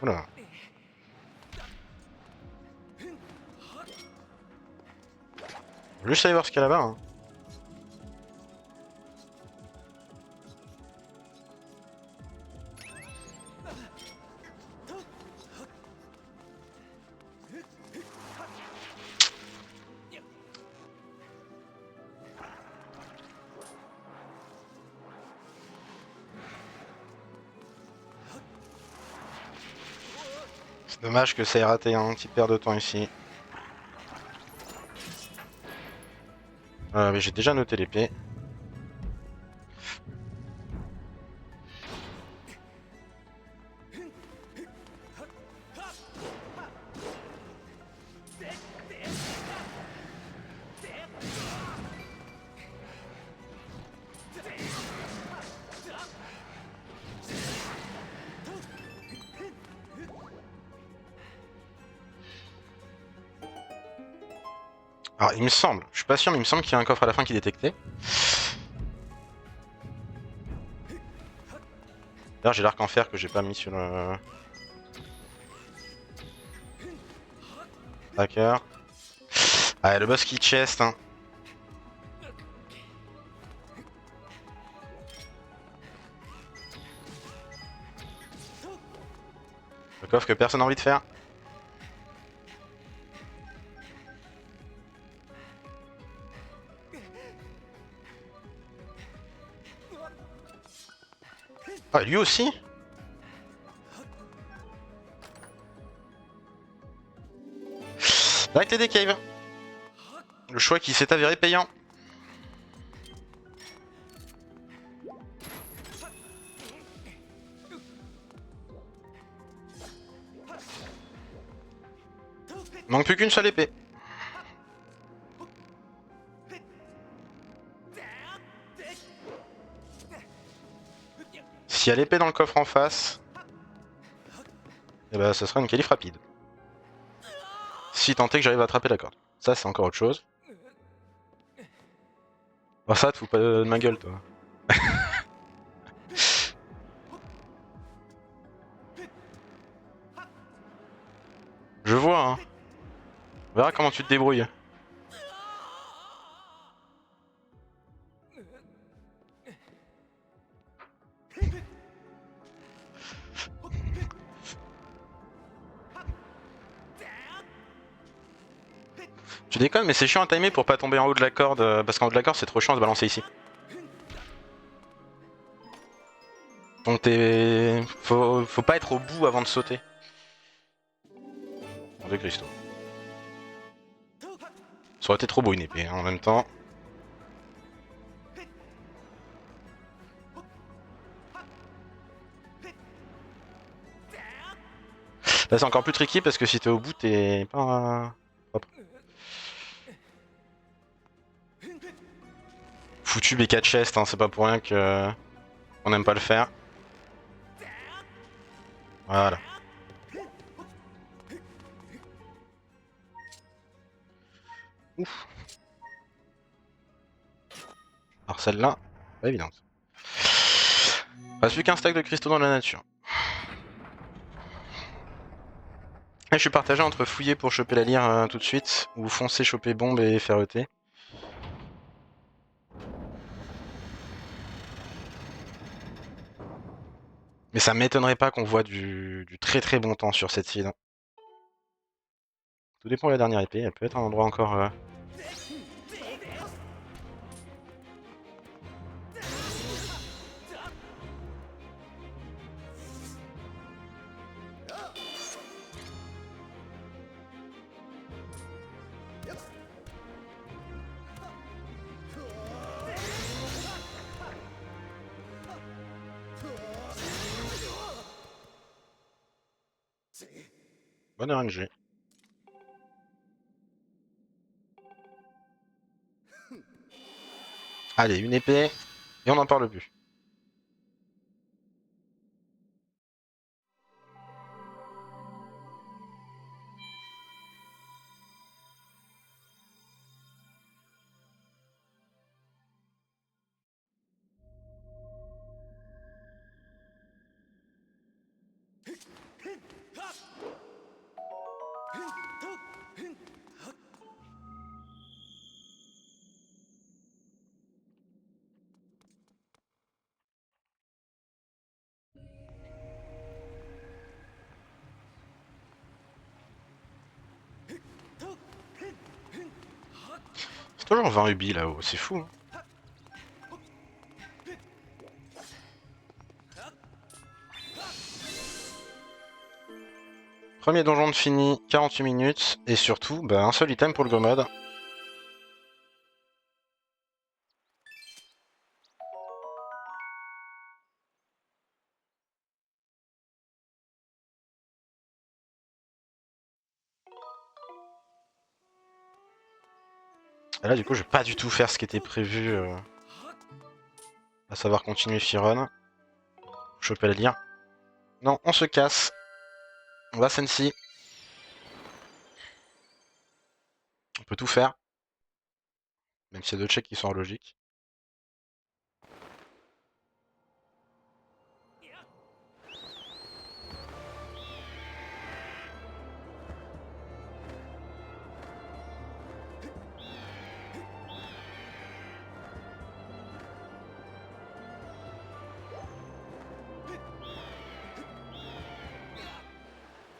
S1: Oula. Juste aller voir ce qu'il y a là-bas. Hein. C'est dommage que ça ait raté un petit paire de temps ici. Mais j'ai déjà noté l'épée. Alors il me semble, je suis pas sûr mais il me semble qu'il y a un coffre à la fin qui est détecté. D'ailleurs j'ai l'arc en fer que j'ai pas mis sur le... Hacker. Ah le boss qui chest hein. Le coffre que personne n'a envie de faire. Ah lui aussi. Avec les caves. Le choix qui s'est avéré payant. Manque plus qu'une seule épée. S'il y a l'épée dans le coffre en face, et bah ça sera une qualif rapide. Si tant est que j'arrive à attraper la corde. Ça c'est encore autre chose. Oh ça te fous pas de ma gueule toi. Je vois hein. On verra comment tu te débrouilles. Tu déconnes mais c'est chiant à timer pour pas tomber en haut de la corde parce qu'en haut de la corde c'est trop chiant de se balancer ici. Donc faut pas être au bout avant de sauter. De cristaux. Ça aurait été trop beau une épée hein, en même temps. Là c'est encore plus tricky parce que si t'es au bout t'es pas... Hop. Foutu BK chest hein, c'est pas pour rien que... On n'aime pas le faire. Voilà. Ouf. Alors celle-là, pas évidente. Reste plus qu'un stack de cristaux dans la nature. Et je suis partagé entre fouiller pour choper la lyre tout de suite, ou foncer, choper bombe et faire ET. Mais ça m'étonnerait pas qu'on voit du très très bon temps sur cette île. Tout dépend de la dernière épée, elle peut être un endroit encore... Bonne RNG. Allez, une épée, et on n'en parle plus. C'est toujours 20 rubis là-haut, c'est fou. Hein. Premier donjon de fini, 48 minutes, et surtout, bah, un seul item pour le go mode. Et là, du coup, je vais pas du tout faire ce qui était prévu, à savoir continuer Firon. Choper la lyre. Non, on se casse. On va Sensi. On peut tout faire. Même s'il y a deux checks qui sont en logique.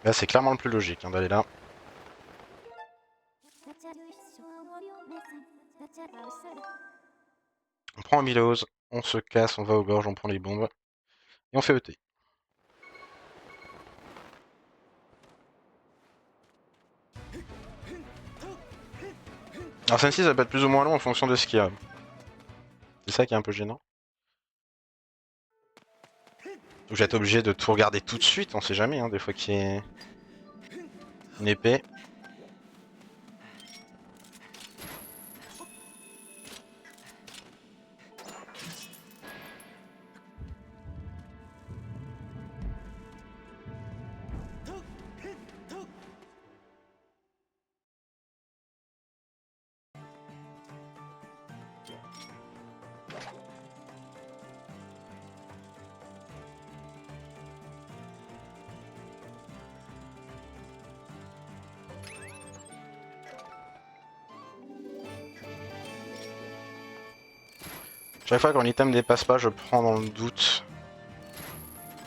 S1: Là, c'est clairement le plus logique hein, d'aller là. On prend un Milos, on se casse, on va aux gorges, on prend les bombes. Et on fait ET. Alors Sensi, ça peut être plus ou moins long en fonction de ce qu'il y a. C'est ça qui est un peu gênant. Donc j'ai été obligé de tout regarder tout de suite, on sait jamais, hein, des fois qu'il y ait une épée. Chaque fois quand l'item dépasse pas, je prends dans le doute.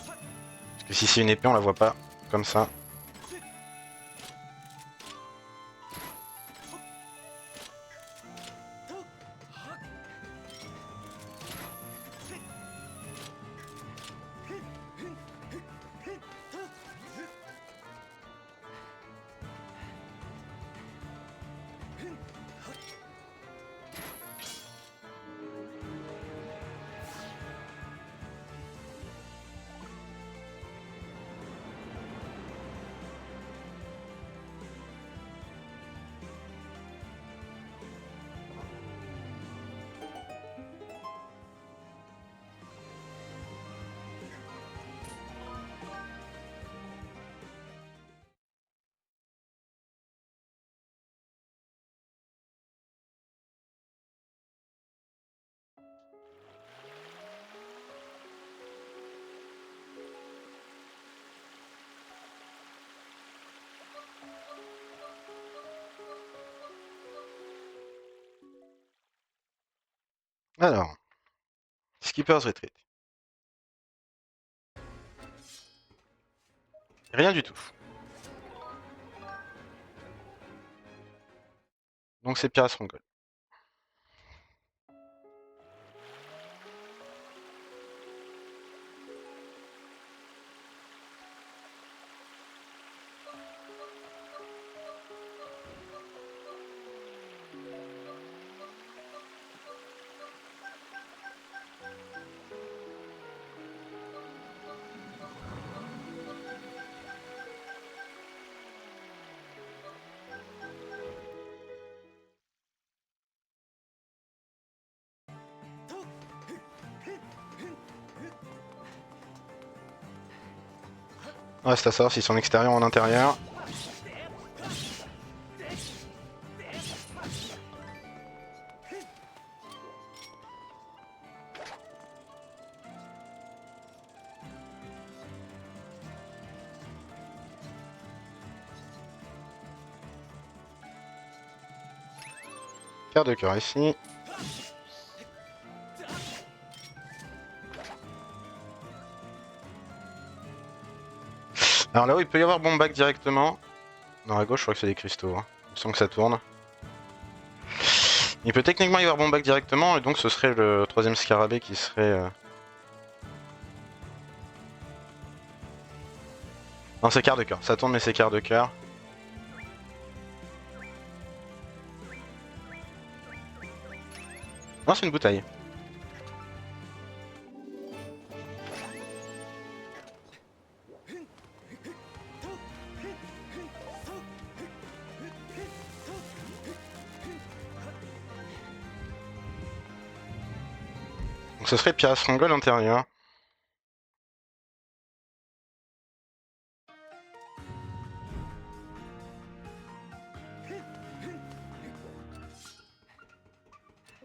S1: Parce que si c'est une épée, on la voit pas comme ça. Alors, Skipper's Retreat. Rien du tout. Donc c'est Pirates Stronghold. Reste à savoir si c'est en extérieur ou en intérieur. Quart de cœur ici. Alors là où il peut y avoir bombac directement. Non, à gauche, je crois que c'est des cristaux. Hein. Il me semble que ça tourne. Il peut techniquement y avoir bombac directement, et donc ce serait le troisième scarabée qui serait... Non, c'est quart de cœur. Ça tourne, mais c'est quart de cœur. Non, c'est une bouteille. Donc ce serait Pirates Stronghold intérieur.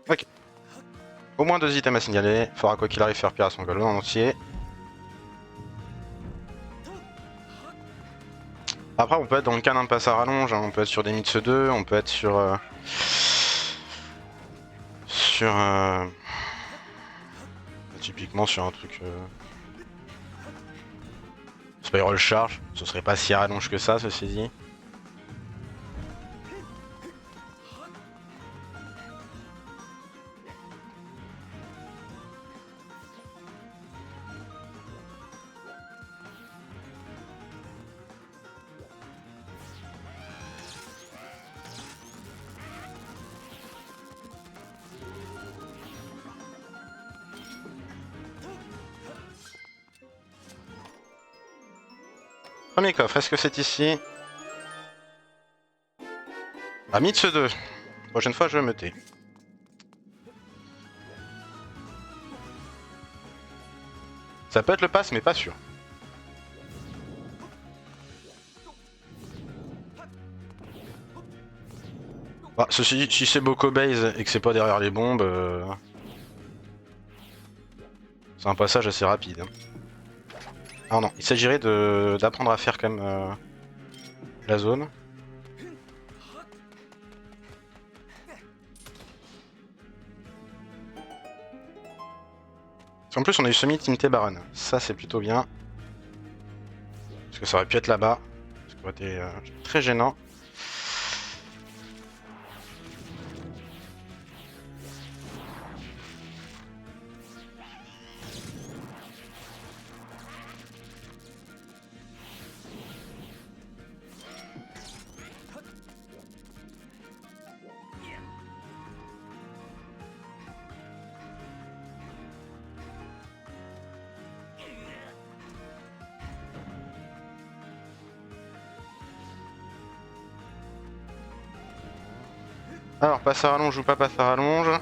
S1: Ok. Au moins 2 items à signaler. Faudra quoi qu'il arrive faire Pirates Stronghold en entier. Après, on peut être dans le cas d'un passe à rallonge. Hein. On peut être sur des Mitsu 2. On peut être sur... typiquement sur un truc... Spiral Charge. Ce serait pas si rallonge que ça, ceci dit. Premier coffre, est-ce que c'est ici? Ah, Mitsu 2. Prochaine fois, je vais me tais. Ça peut être le pass, mais pas sûr. Bah, ceci, si c'est Boko Base et que c'est pas derrière les bombes, c'est un passage assez rapide. Hein. Ah non, il s'agirait d'apprendre à faire quand même la zone. En plus, on a eu semi-Team Baron. Ça, c'est plutôt bien. Parce que ça aurait pu être là-bas. Ça aurait été très gênant. Alors, passe à rallonge ou pas passe à rallonge?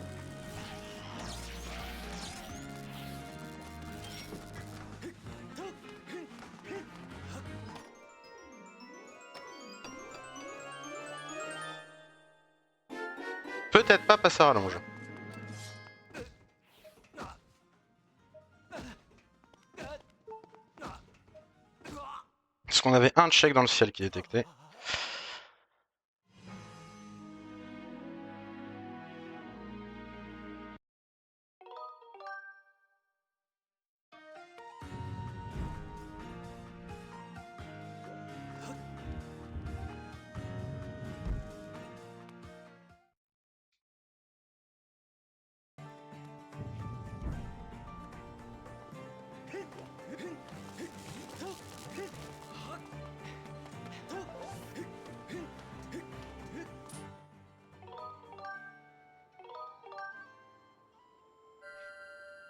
S1: Peut-être pas passe à rallonge. Parce qu'on avait un check dans le ciel qui détectait.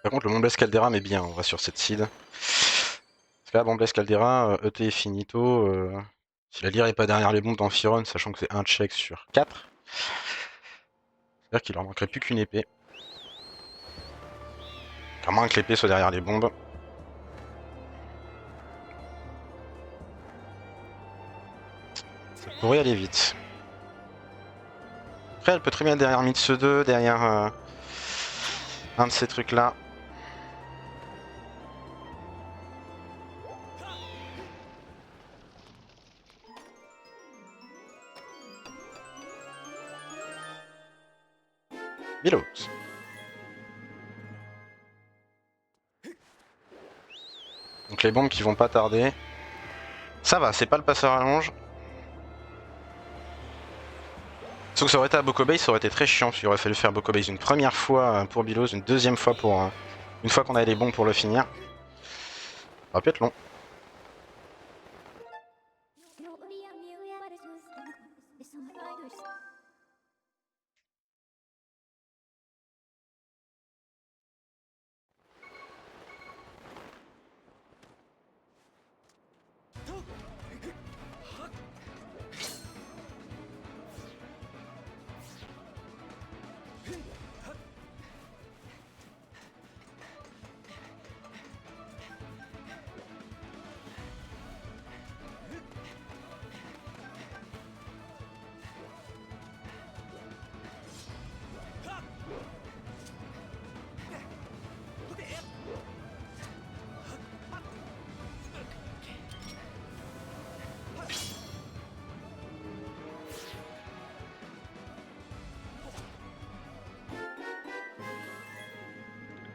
S1: Par contre, le Mont Blaise Caldera met bien, on va sur cette seed. Parce que là, Mont Blaise Caldera, ET est finito. Si la lyre est pas derrière les bombes d'Amphiron, sachant que c'est un check sur 4, c'est-à-dire qu'il leur manquerait plus qu'une épée. À moins que l'épée soit derrière les bombes. Ça pourrait aller vite. Après, elle peut très bien être derrière Mitsu 2, derrière un de ces trucs-là. Billows. Donc les bombes qui vont pas tarder. Ça va, c'est pas le passeur à longe. Sauf que ça aurait été à Boko Base, ça aurait été très chiant, parce qu'il aurait fallu faire Boko Base une première fois pour Billows, une deuxième fois pour... une fois qu'on avait les bombes pour le finir. Ça aurait pu être long.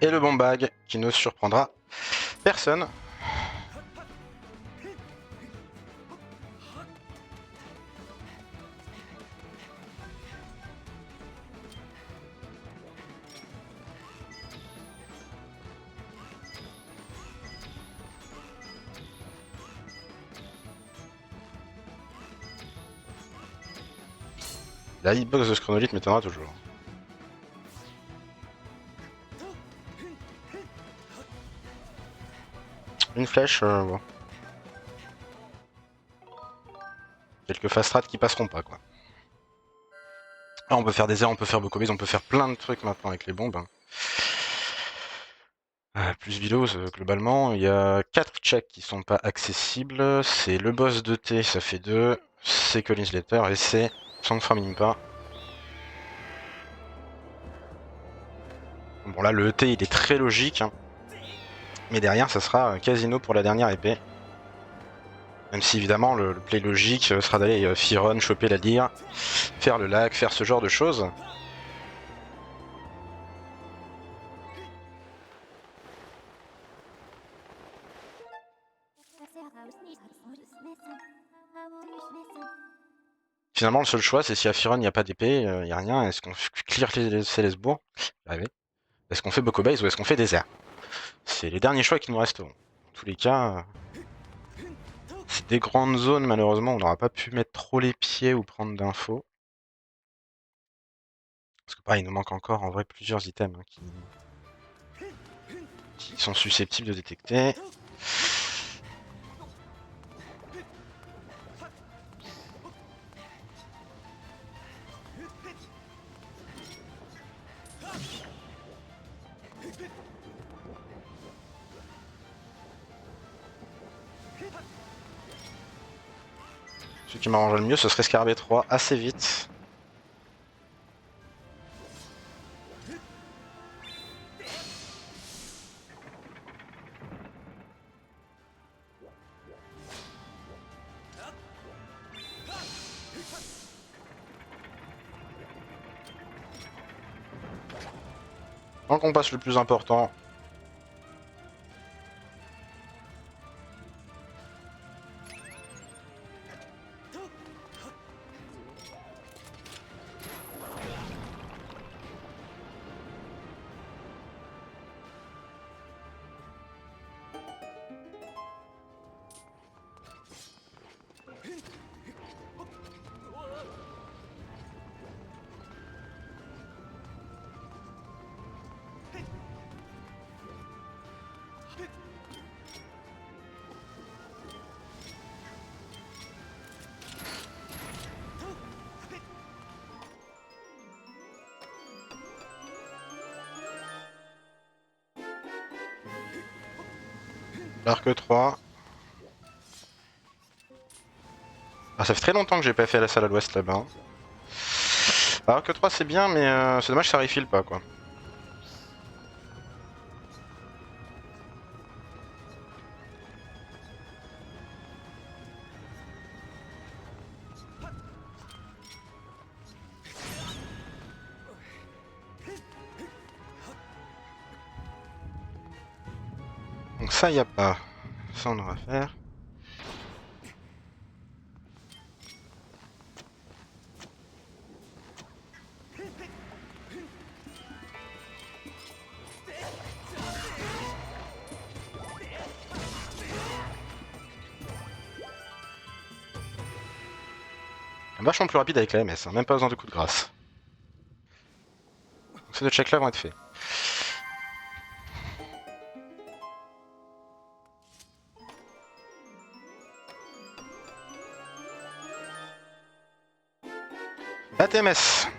S1: Et le bombag qui ne surprendra personne. La hitbox de ce chronolite m'étonnera toujours. Une flèche, bon. Quelques fast strats qui passeront pas, quoi. Ah, on peut faire des airs, on peut faire beaucoup, on peut faire plein de trucs maintenant avec les bombes. Plus Billows, globalement, il y a 4 checks qui sont pas accessibles. C'est le boss de T, ça fait 2. C'est Collins Letter et c'est Song from Impa. Bon là, le ET, il est très logique. Hein. Mais derrière, ça sera Casino pour la dernière épée. Même si évidemment, le play logique sera d'aller Firon, choper la lyre, faire le lac, faire ce genre de choses. Finalement, le seul choix, c'est si à Firon, il n'y a pas d'épée, il n'y a rien. Est-ce qu'on clear les Célesbourg? Est-ce qu'on fait Boko Base ou est-ce qu'on fait désert? C'est les derniers choix qui nous resteront. Dans tous les cas, c'est des grandes zones, malheureusement, on n'aura pas pu mettre trop les pieds ou prendre d'infos. Parce que pareil, il nous manque encore en vrai plusieurs items hein, qui sont susceptibles de détecter. Ce qui m'arrangerait le mieux, ce serait Scarabée 3 assez vite. Tant qu'on passe le plus important. Arc 3. Ah, ça fait très longtemps que j'ai pas fait la salle à l'ouest là-bas. Arc 3 c'est bien, mais c'est dommage que ça refill pas quoi. Donc ça y a pas. Ça on aura à faire. Vachement plus rapide avec la MS, hein. Même pas besoin de coup de grâce. Donc ces deux checks là vont être faits. La TMS.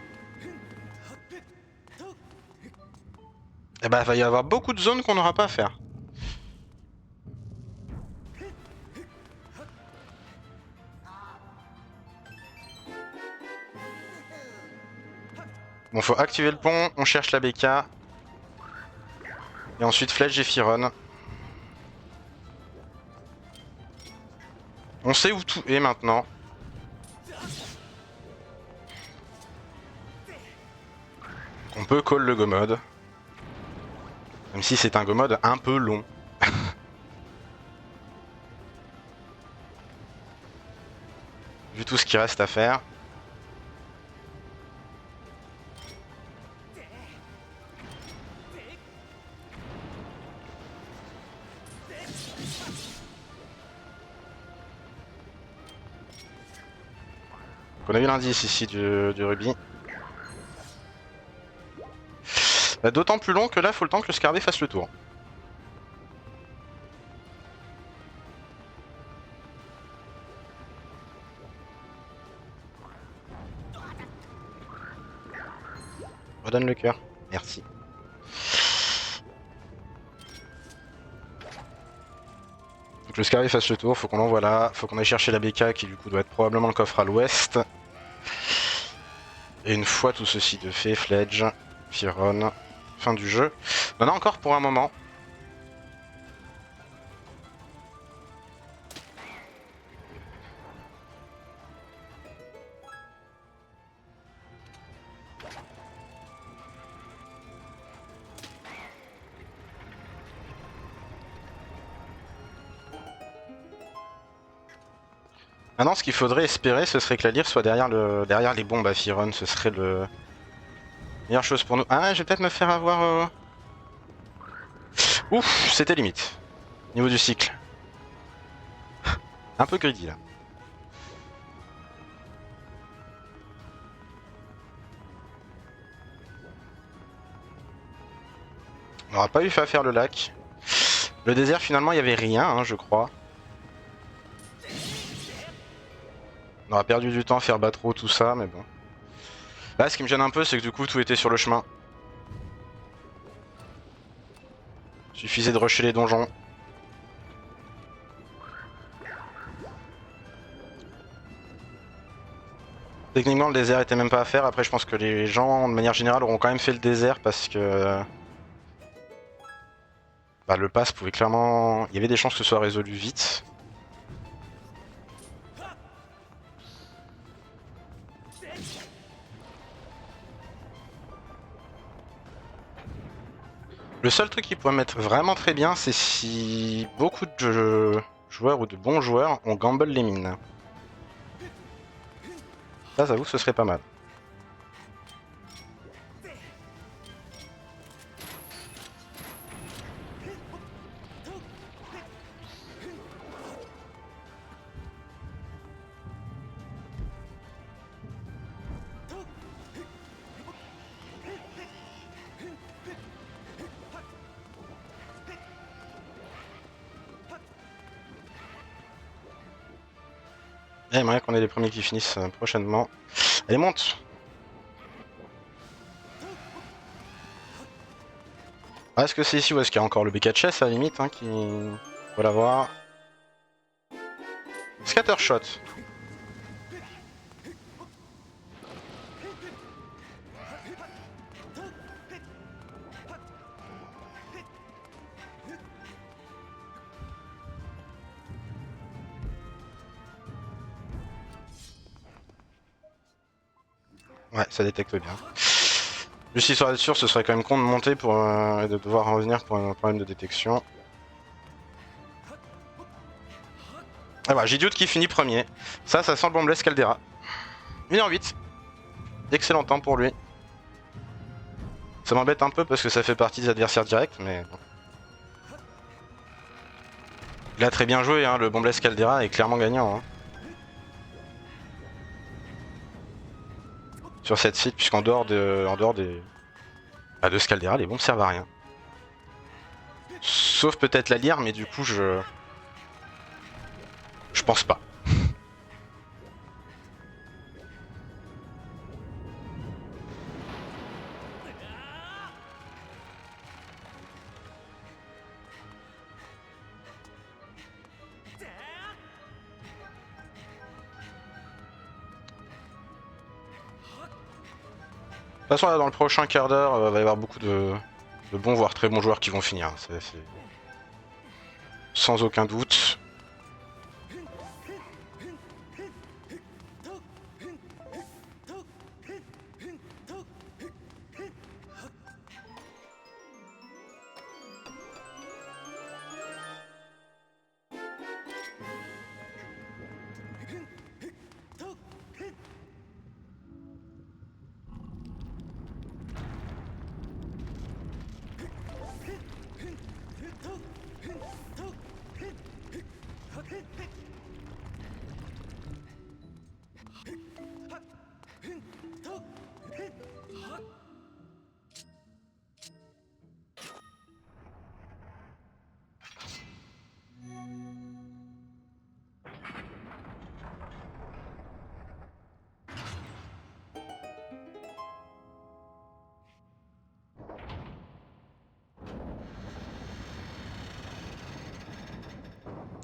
S1: Et bah, il va y avoir beaucoup de zones qu'on n'aura pas à faire. Bon, faut activer le pont, on cherche la BK. Et ensuite Fledge et Firon. On sait où tout est maintenant. On peut call le go mode. Même si c'est un go mode un peu long. Vu tout ce qui reste à faire. On a eu l'indice ici du rubis. Bah, d'autant plus long que là, faut le temps que le Scarabée fasse le tour. Redonne le cœur. Merci. Donc le Scarabée fasse le tour, faut qu'on l'envoie là. Faut qu'on aille chercher la BK qui du coup doit être probablement le coffre à l'ouest. Et une fois tout ceci de fait, Fledge, Firon, fin du jeu. On en a encore pour un moment. Maintenant, ce qu'il faudrait espérer, ce serait que la lyre soit derrière les bombes à Firon. Ce serait le meilleure chose pour nous. Ah, je vais peut-être me faire avoir. Ouf, c'était limite. Niveau du cycle. Un peu greedy là. On n'aura pas eu fait à faire le lac. Le désert, finalement, il n'y avait rien, hein, je crois. On aura perdu du temps à faire Batro, tout ça, mais bon. Là, ce qui me gêne un peu, c'est que du coup, tout était sur le chemin. Suffisait de rusher les donjons. Techniquement, le désert était même pas à faire. Après, je pense que les gens, de manière générale, auront quand même fait le désert parce que... Bah, le pass pouvait clairement... Il y avait des chances que ce soit résolu vite. Le seul truc qui pourrait mettre vraiment très bien, c'est si beaucoup de joueurs ou de bons joueurs ont gamble les mines. Ça, j'avoue que ce serait pas mal. Il y a moyen qu'on ait les premiers qui finissent prochainement. Allez, monte! Ah, est-ce que c'est ici ou est-ce qu'il y a encore le BK de chess à la limite hein, qui faut l'avoir. Scattershot. Ouais, ça détecte bien. Juste histoire d'être sûr, ce serait quand même con de monter pour, et de devoir revenir pour un problème de détection. Ah bah, Gidiot qui finit premier. Ça sent le Bombless Caldera. 1h08. Excellent temps pour lui. Ça m'embête un peu parce que ça fait partie des adversaires directs, mais bon. Il a très bien joué, hein, le Bombless Caldera est clairement gagnant. Hein. Sur cette site, puisqu'en dehors, de ce Caldera, les bombes servent à rien. Sauf peut-être la lyre, mais du coup, je pense pas. De toute façon, là, dans le prochain quart d'heure, va y avoir beaucoup de bons, voire très bons joueurs qui vont finir. C'est sans aucun doute.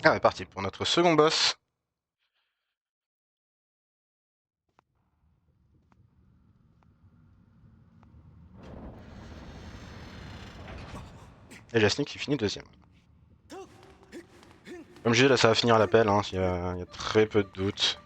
S1: Ah, ouais, parti pour notre second boss. Et Jasnik qui finit deuxième. Comme je disais, là ça va finir l'appel, hein, il y a très peu de doutes.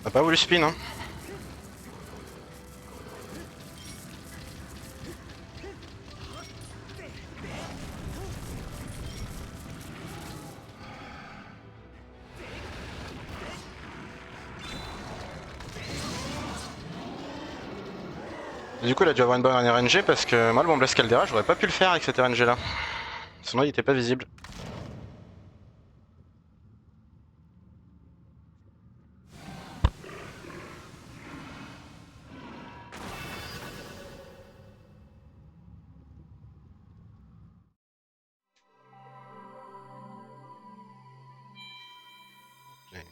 S1: T'as pas voulu spin, hein. Du coup, il a dû avoir une bonne RNG parce que moi, le Bombless Caldera, j'aurais pas pu le faire avec cette RNG là. Sinon, il était pas visible. Ok.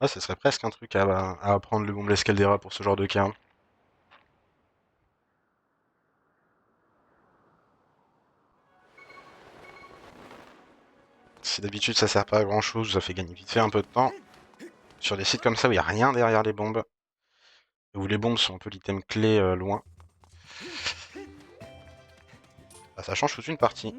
S1: Ah, ce serait presque un truc à apprendre le Bombless Caldera pour ce genre de cas. Si d'habitude ça sert pas à grand chose, ça fait gagner vite fait un peu de temps. Sur des sites comme ça où il n'y a rien derrière les bombes, où les bombes sont un peu l'item clé loin, bah, ça change toute une partie.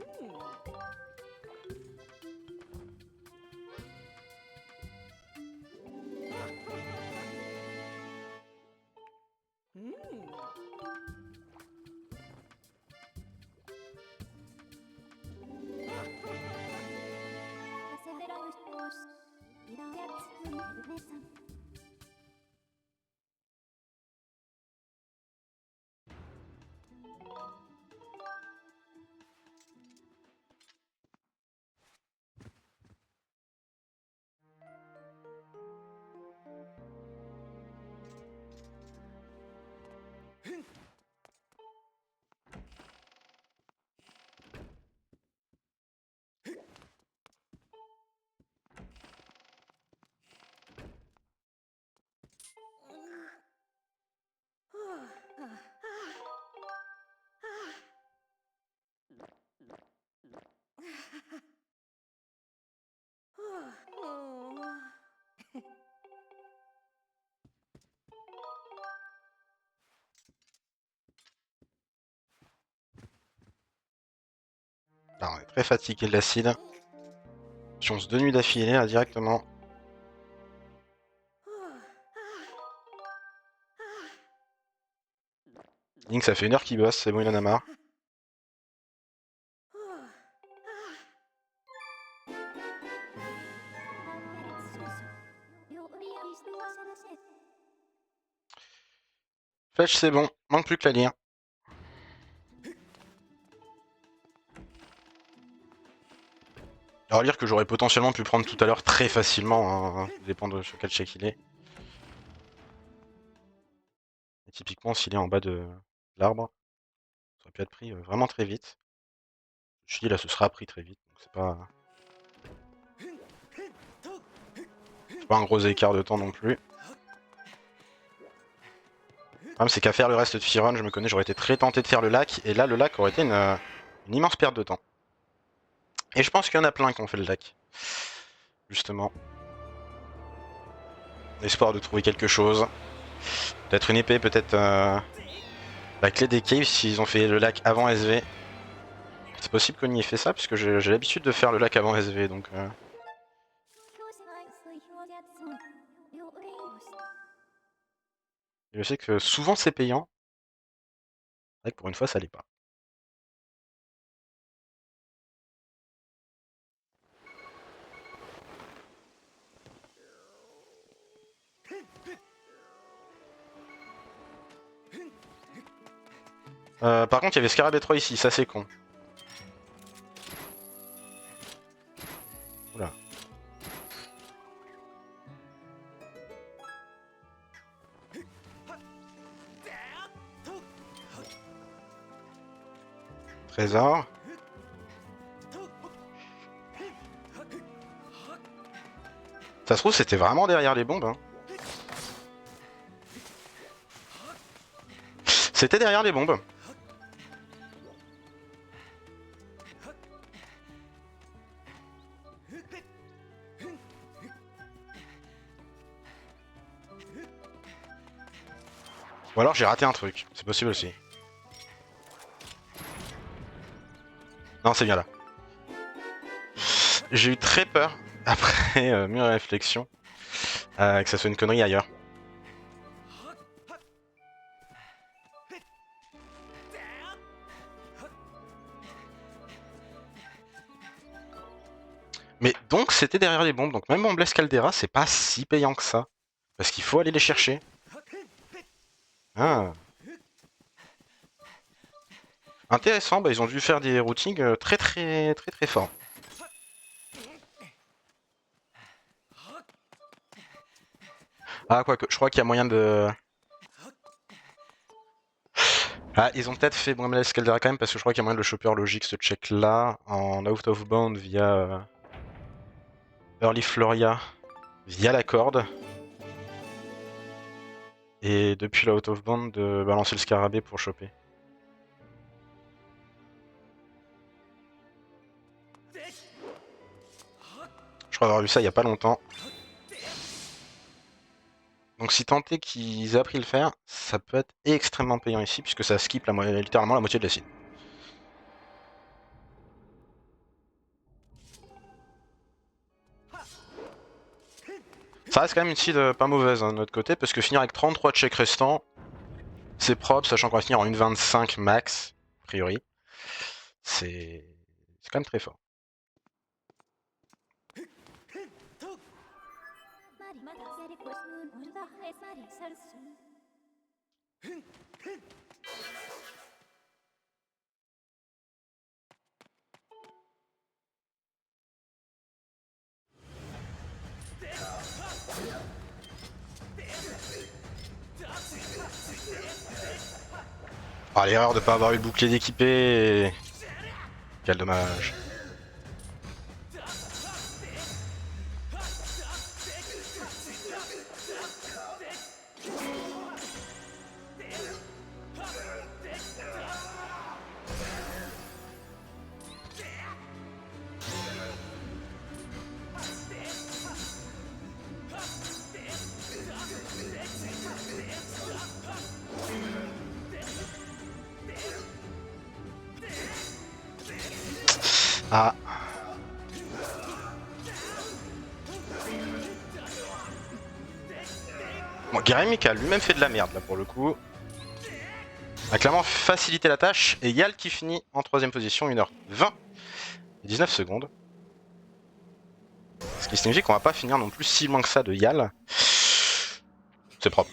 S1: Là, on est très fatigué de l'acide. Chance 2 nuits d'affilée là directement. Link, ça fait 1 heure qu'il bosse, c'est bon, il en a marre. Fetch, c'est bon, manque plus que la lire. Alors lire que j'aurais potentiellement pu prendre tout à l'heure très facilement, hein, dépend de sur quel check il est. Et typiquement s'il est en bas de l'arbre, ça aurait pu être pris vraiment très vite. Je dis là ce sera pris très vite, donc c'est pas un gros écart de temps non plus. Le problème c'est qu'à faire le reste de Firon, je me connais, j'aurais été très tenté de faire le lac, et là le lac aurait été une immense perte de temps. Et je pense qu'il y en a plein qui ont fait le lac. Justement. Espoir de trouver quelque chose. Peut-être une épée, peut-être la clé des caves s'ils ont fait le lac avant SV. C'est possible qu'on y ait fait ça, puisque j'ai l'habitude de faire le lac avant SV, donc... Je sais que souvent c'est payant. C'est vrai que pour une fois ça l'est pas. Par contre il y avait Scarabée 3 ici, ça c'est con. Oula. Trésor. Ça se trouve c'était vraiment derrière les bombes. Hein. C'était derrière les bombes. Ou alors j'ai raté un truc, c'est possible aussi. Non c'est bien là. J'ai eu très peur, après mûre réflexion, que ça soit une connerie ailleurs. Mais donc c'était derrière les bombes, donc même mon Bless Caldera c'est pas si payant que ça. Parce qu'il faut aller les chercher. Ah. Intéressant, bah ils ont dû faire des routings très forts. Ah quoique, je crois qu'il y a moyen de... Ah, ils ont peut-être fait Bless Caldera quand même, parce que je crois qu'il y a moyen de le choper logique ce check là, en out of bound via Early Floria, via la corde. Et depuis la out of bound de balancer le scarabée pour choper. Je crois avoir vu ça il y a pas longtemps. Donc si tant est qu'ils aient appris le faire, ça peut être extrêmement payant ici, puisque ça skip littéralement la moitié de la cible. Ça reste quand même une seed pas mauvaise hein, de notre côté, parce que finir avec 33 checks restants, c'est propre, sachant qu'on va finir en 1,25 max, a priori. C'est quand même très fort. Ah, l'erreur de pas avoir eu le bouclier d'équipé. Quel dommage. Ah. Bon, Garemik a lui-même fait de la merde là pour le coup. A clairement facilité la tâche et Yal qui finit en 3ème position, 1h20 et 19 secondes. Ce qui signifie qu'on va pas finir non plus si loin que ça de Yal. C'est propre.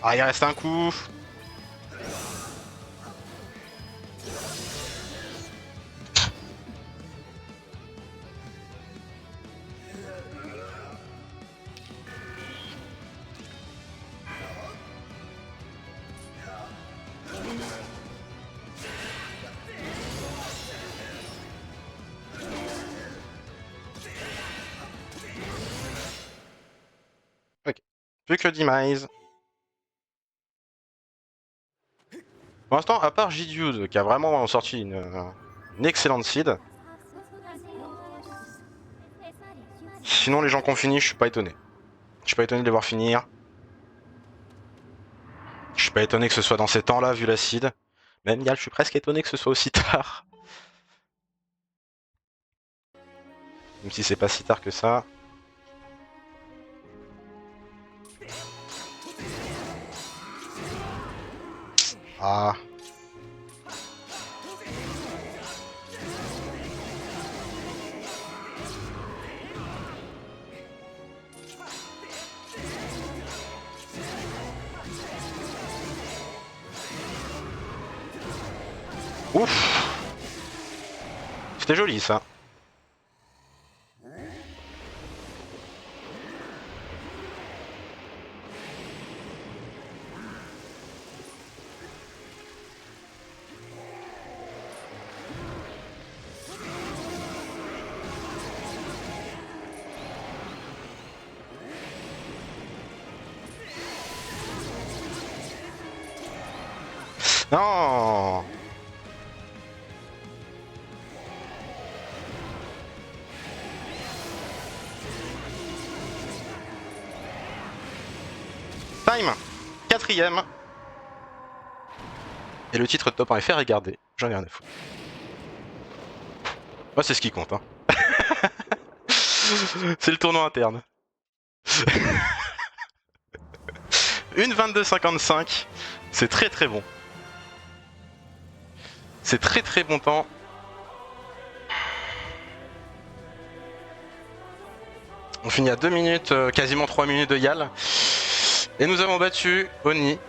S1: Ah, il reste un coup. Ok. Plus que Demise. Pour l'instant, à part J-Dude qui a vraiment sorti une excellente seed. Sinon, les gens qui ont fini, je suis pas étonné. Je suis pas étonné de les voir finir. Je suis pas étonné que ce soit dans ces temps-là, vu la seed. Même Yal, je suis presque étonné que ce soit aussi tard. Même si c'est pas si tard que ça. Ah. Ouf. C'était joli ça. Non. Time. 4ème. Et le titre de top 1 FR est gardé. J'en ai rien à foutre. Moi, c'est ce qui compte. Hein. C'est le tournoi interne. Une 22,55. C'est très très bon. C'est très très bon temps. On finit à 2 minutes, quasiment 3 minutes de Yal. Et nous avons battu Oni.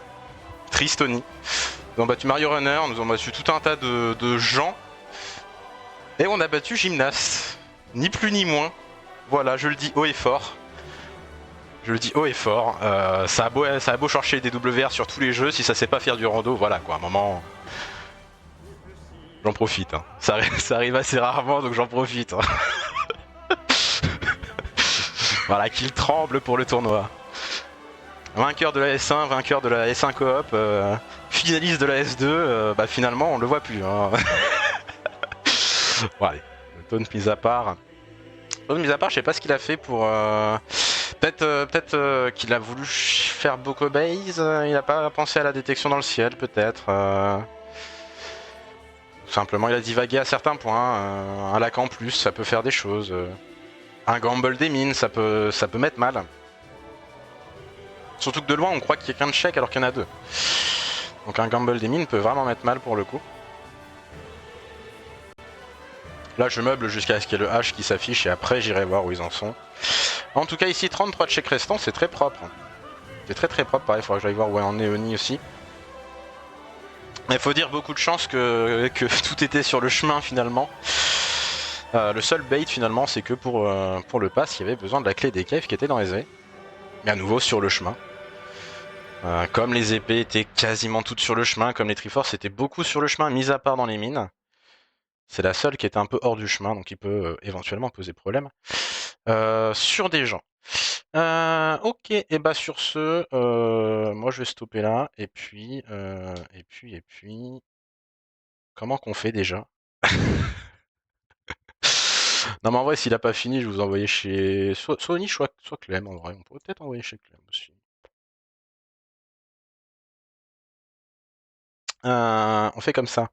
S1: Triste Oni. Nous avons battu Mario Runner. Nous avons battu tout un tas de gens. Et on a battu Gymnast. Ni plus ni moins. Voilà, je le dis haut et fort. Je le dis haut et fort. Ça a beau chercher des WR sur tous les jeux, si ça sait pas faire du rando, voilà quoi, à un moment. J'en profite. Hein. Ça arrive assez rarement, donc j'en profite. Hein. Voilà, qu'il tremble pour le tournoi. Vainqueur de la S1, vainqueur de la S1 coop, finaliste de la S2, bah finalement on le voit plus. Hein. Bon, allez, le taunt mis à part. Taunt mis à part, je sais pas ce qu'il a fait pour. Peut-être qu'il a voulu faire Boko Base, il a pas pensé à la détection dans le ciel, peut-être. Simplement, il a divagué à certains points. Un lac en plus, ça peut faire des choses. Un gamble des mines, ça peut mettre mal. Surtout que de loin, on croit qu'il y a qu'un de check alors qu'il y en a deux. Donc un gamble des mines peut vraiment mettre mal pour le coup. Là, je meuble jusqu'à ce qu'il y ait le H qui s'affiche et après, j'irai voir où ils en sont. En tout cas, ici, 33 checks restants, c'est très propre. C'est très très propre. Pareil, il faudra que j'aille voir où en est Oni aussi. Il faut dire beaucoup de chance que tout était sur le chemin finalement. Le seul bait finalement, c'est que pour le pass, il y avait besoin de la clé des caves qui était dans les airs. Mais à nouveau sur le chemin. Comme les épées étaient quasiment toutes sur le chemin, comme les triforces étaient beaucoup sur le chemin, mis à part dans les mines. C'est la seule qui était un peu hors du chemin, donc qui peut éventuellement poser problème. Sur des gens. Ok, et bah sur ce, moi je vais stopper là, et puis, comment qu'on fait déjà? Non mais en vrai, s'il a pas fini, je vous envoyer chez soit Oni, soit Clem en vrai. On pourrait peut-être envoyer chez Clem aussi. On fait comme ça.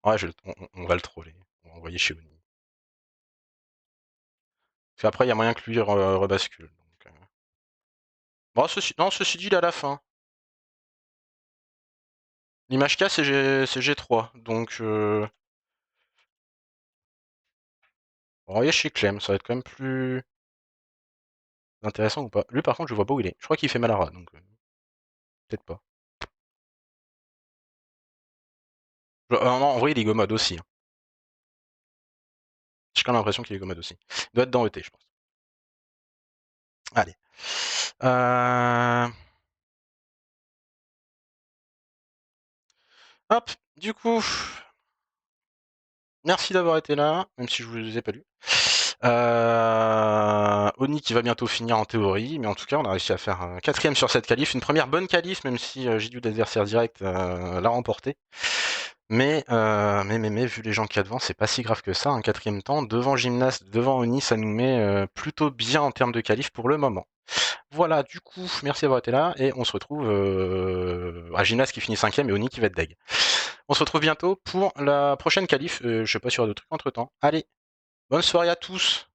S1: Ouais, on va le troller. On va envoyer chez Oni. Parce qu'après, il y a moyen que lui rebascule. Donc, bon, ceci dit, il est à la fin. L'image K, c'est G3. Donc, on va envoyer chez Clem. Ça va être quand même plus intéressant ou pas. Lui, par contre, je vois pas où il est. Je crois qu'il fait Malara, donc peut-être pas. Non, en vrai, il est Gomod aussi. Hein. J'ai quand même l'impression qu'il est Gomod aussi. Il doit être dans ET, je pense. Allez. Hop, du coup, merci d'avoir été là, même si je vous les ai pas lus. Oni qui va bientôt finir en théorie, mais en tout cas, on a réussi à faire un 4ème sur cette qualif. Une première bonne qualif, même si j'ai dû l'adversaire direct l'a remporté. Mais, vu les gens qu'il y a devant, c'est pas si grave que ça. Un 4ème temps, devant Gymnast, devant Oni, ça nous met plutôt bien en termes de qualif pour le moment. Voilà, du coup, merci d'avoir été là, et on se retrouve à Gymnast qui finit 5ème et Oni qui va être deg. On se retrouve bientôt pour la prochaine qualif. Je sais pas s'il y aura d'autres trucs entre temps. Allez, bonne soirée à tous.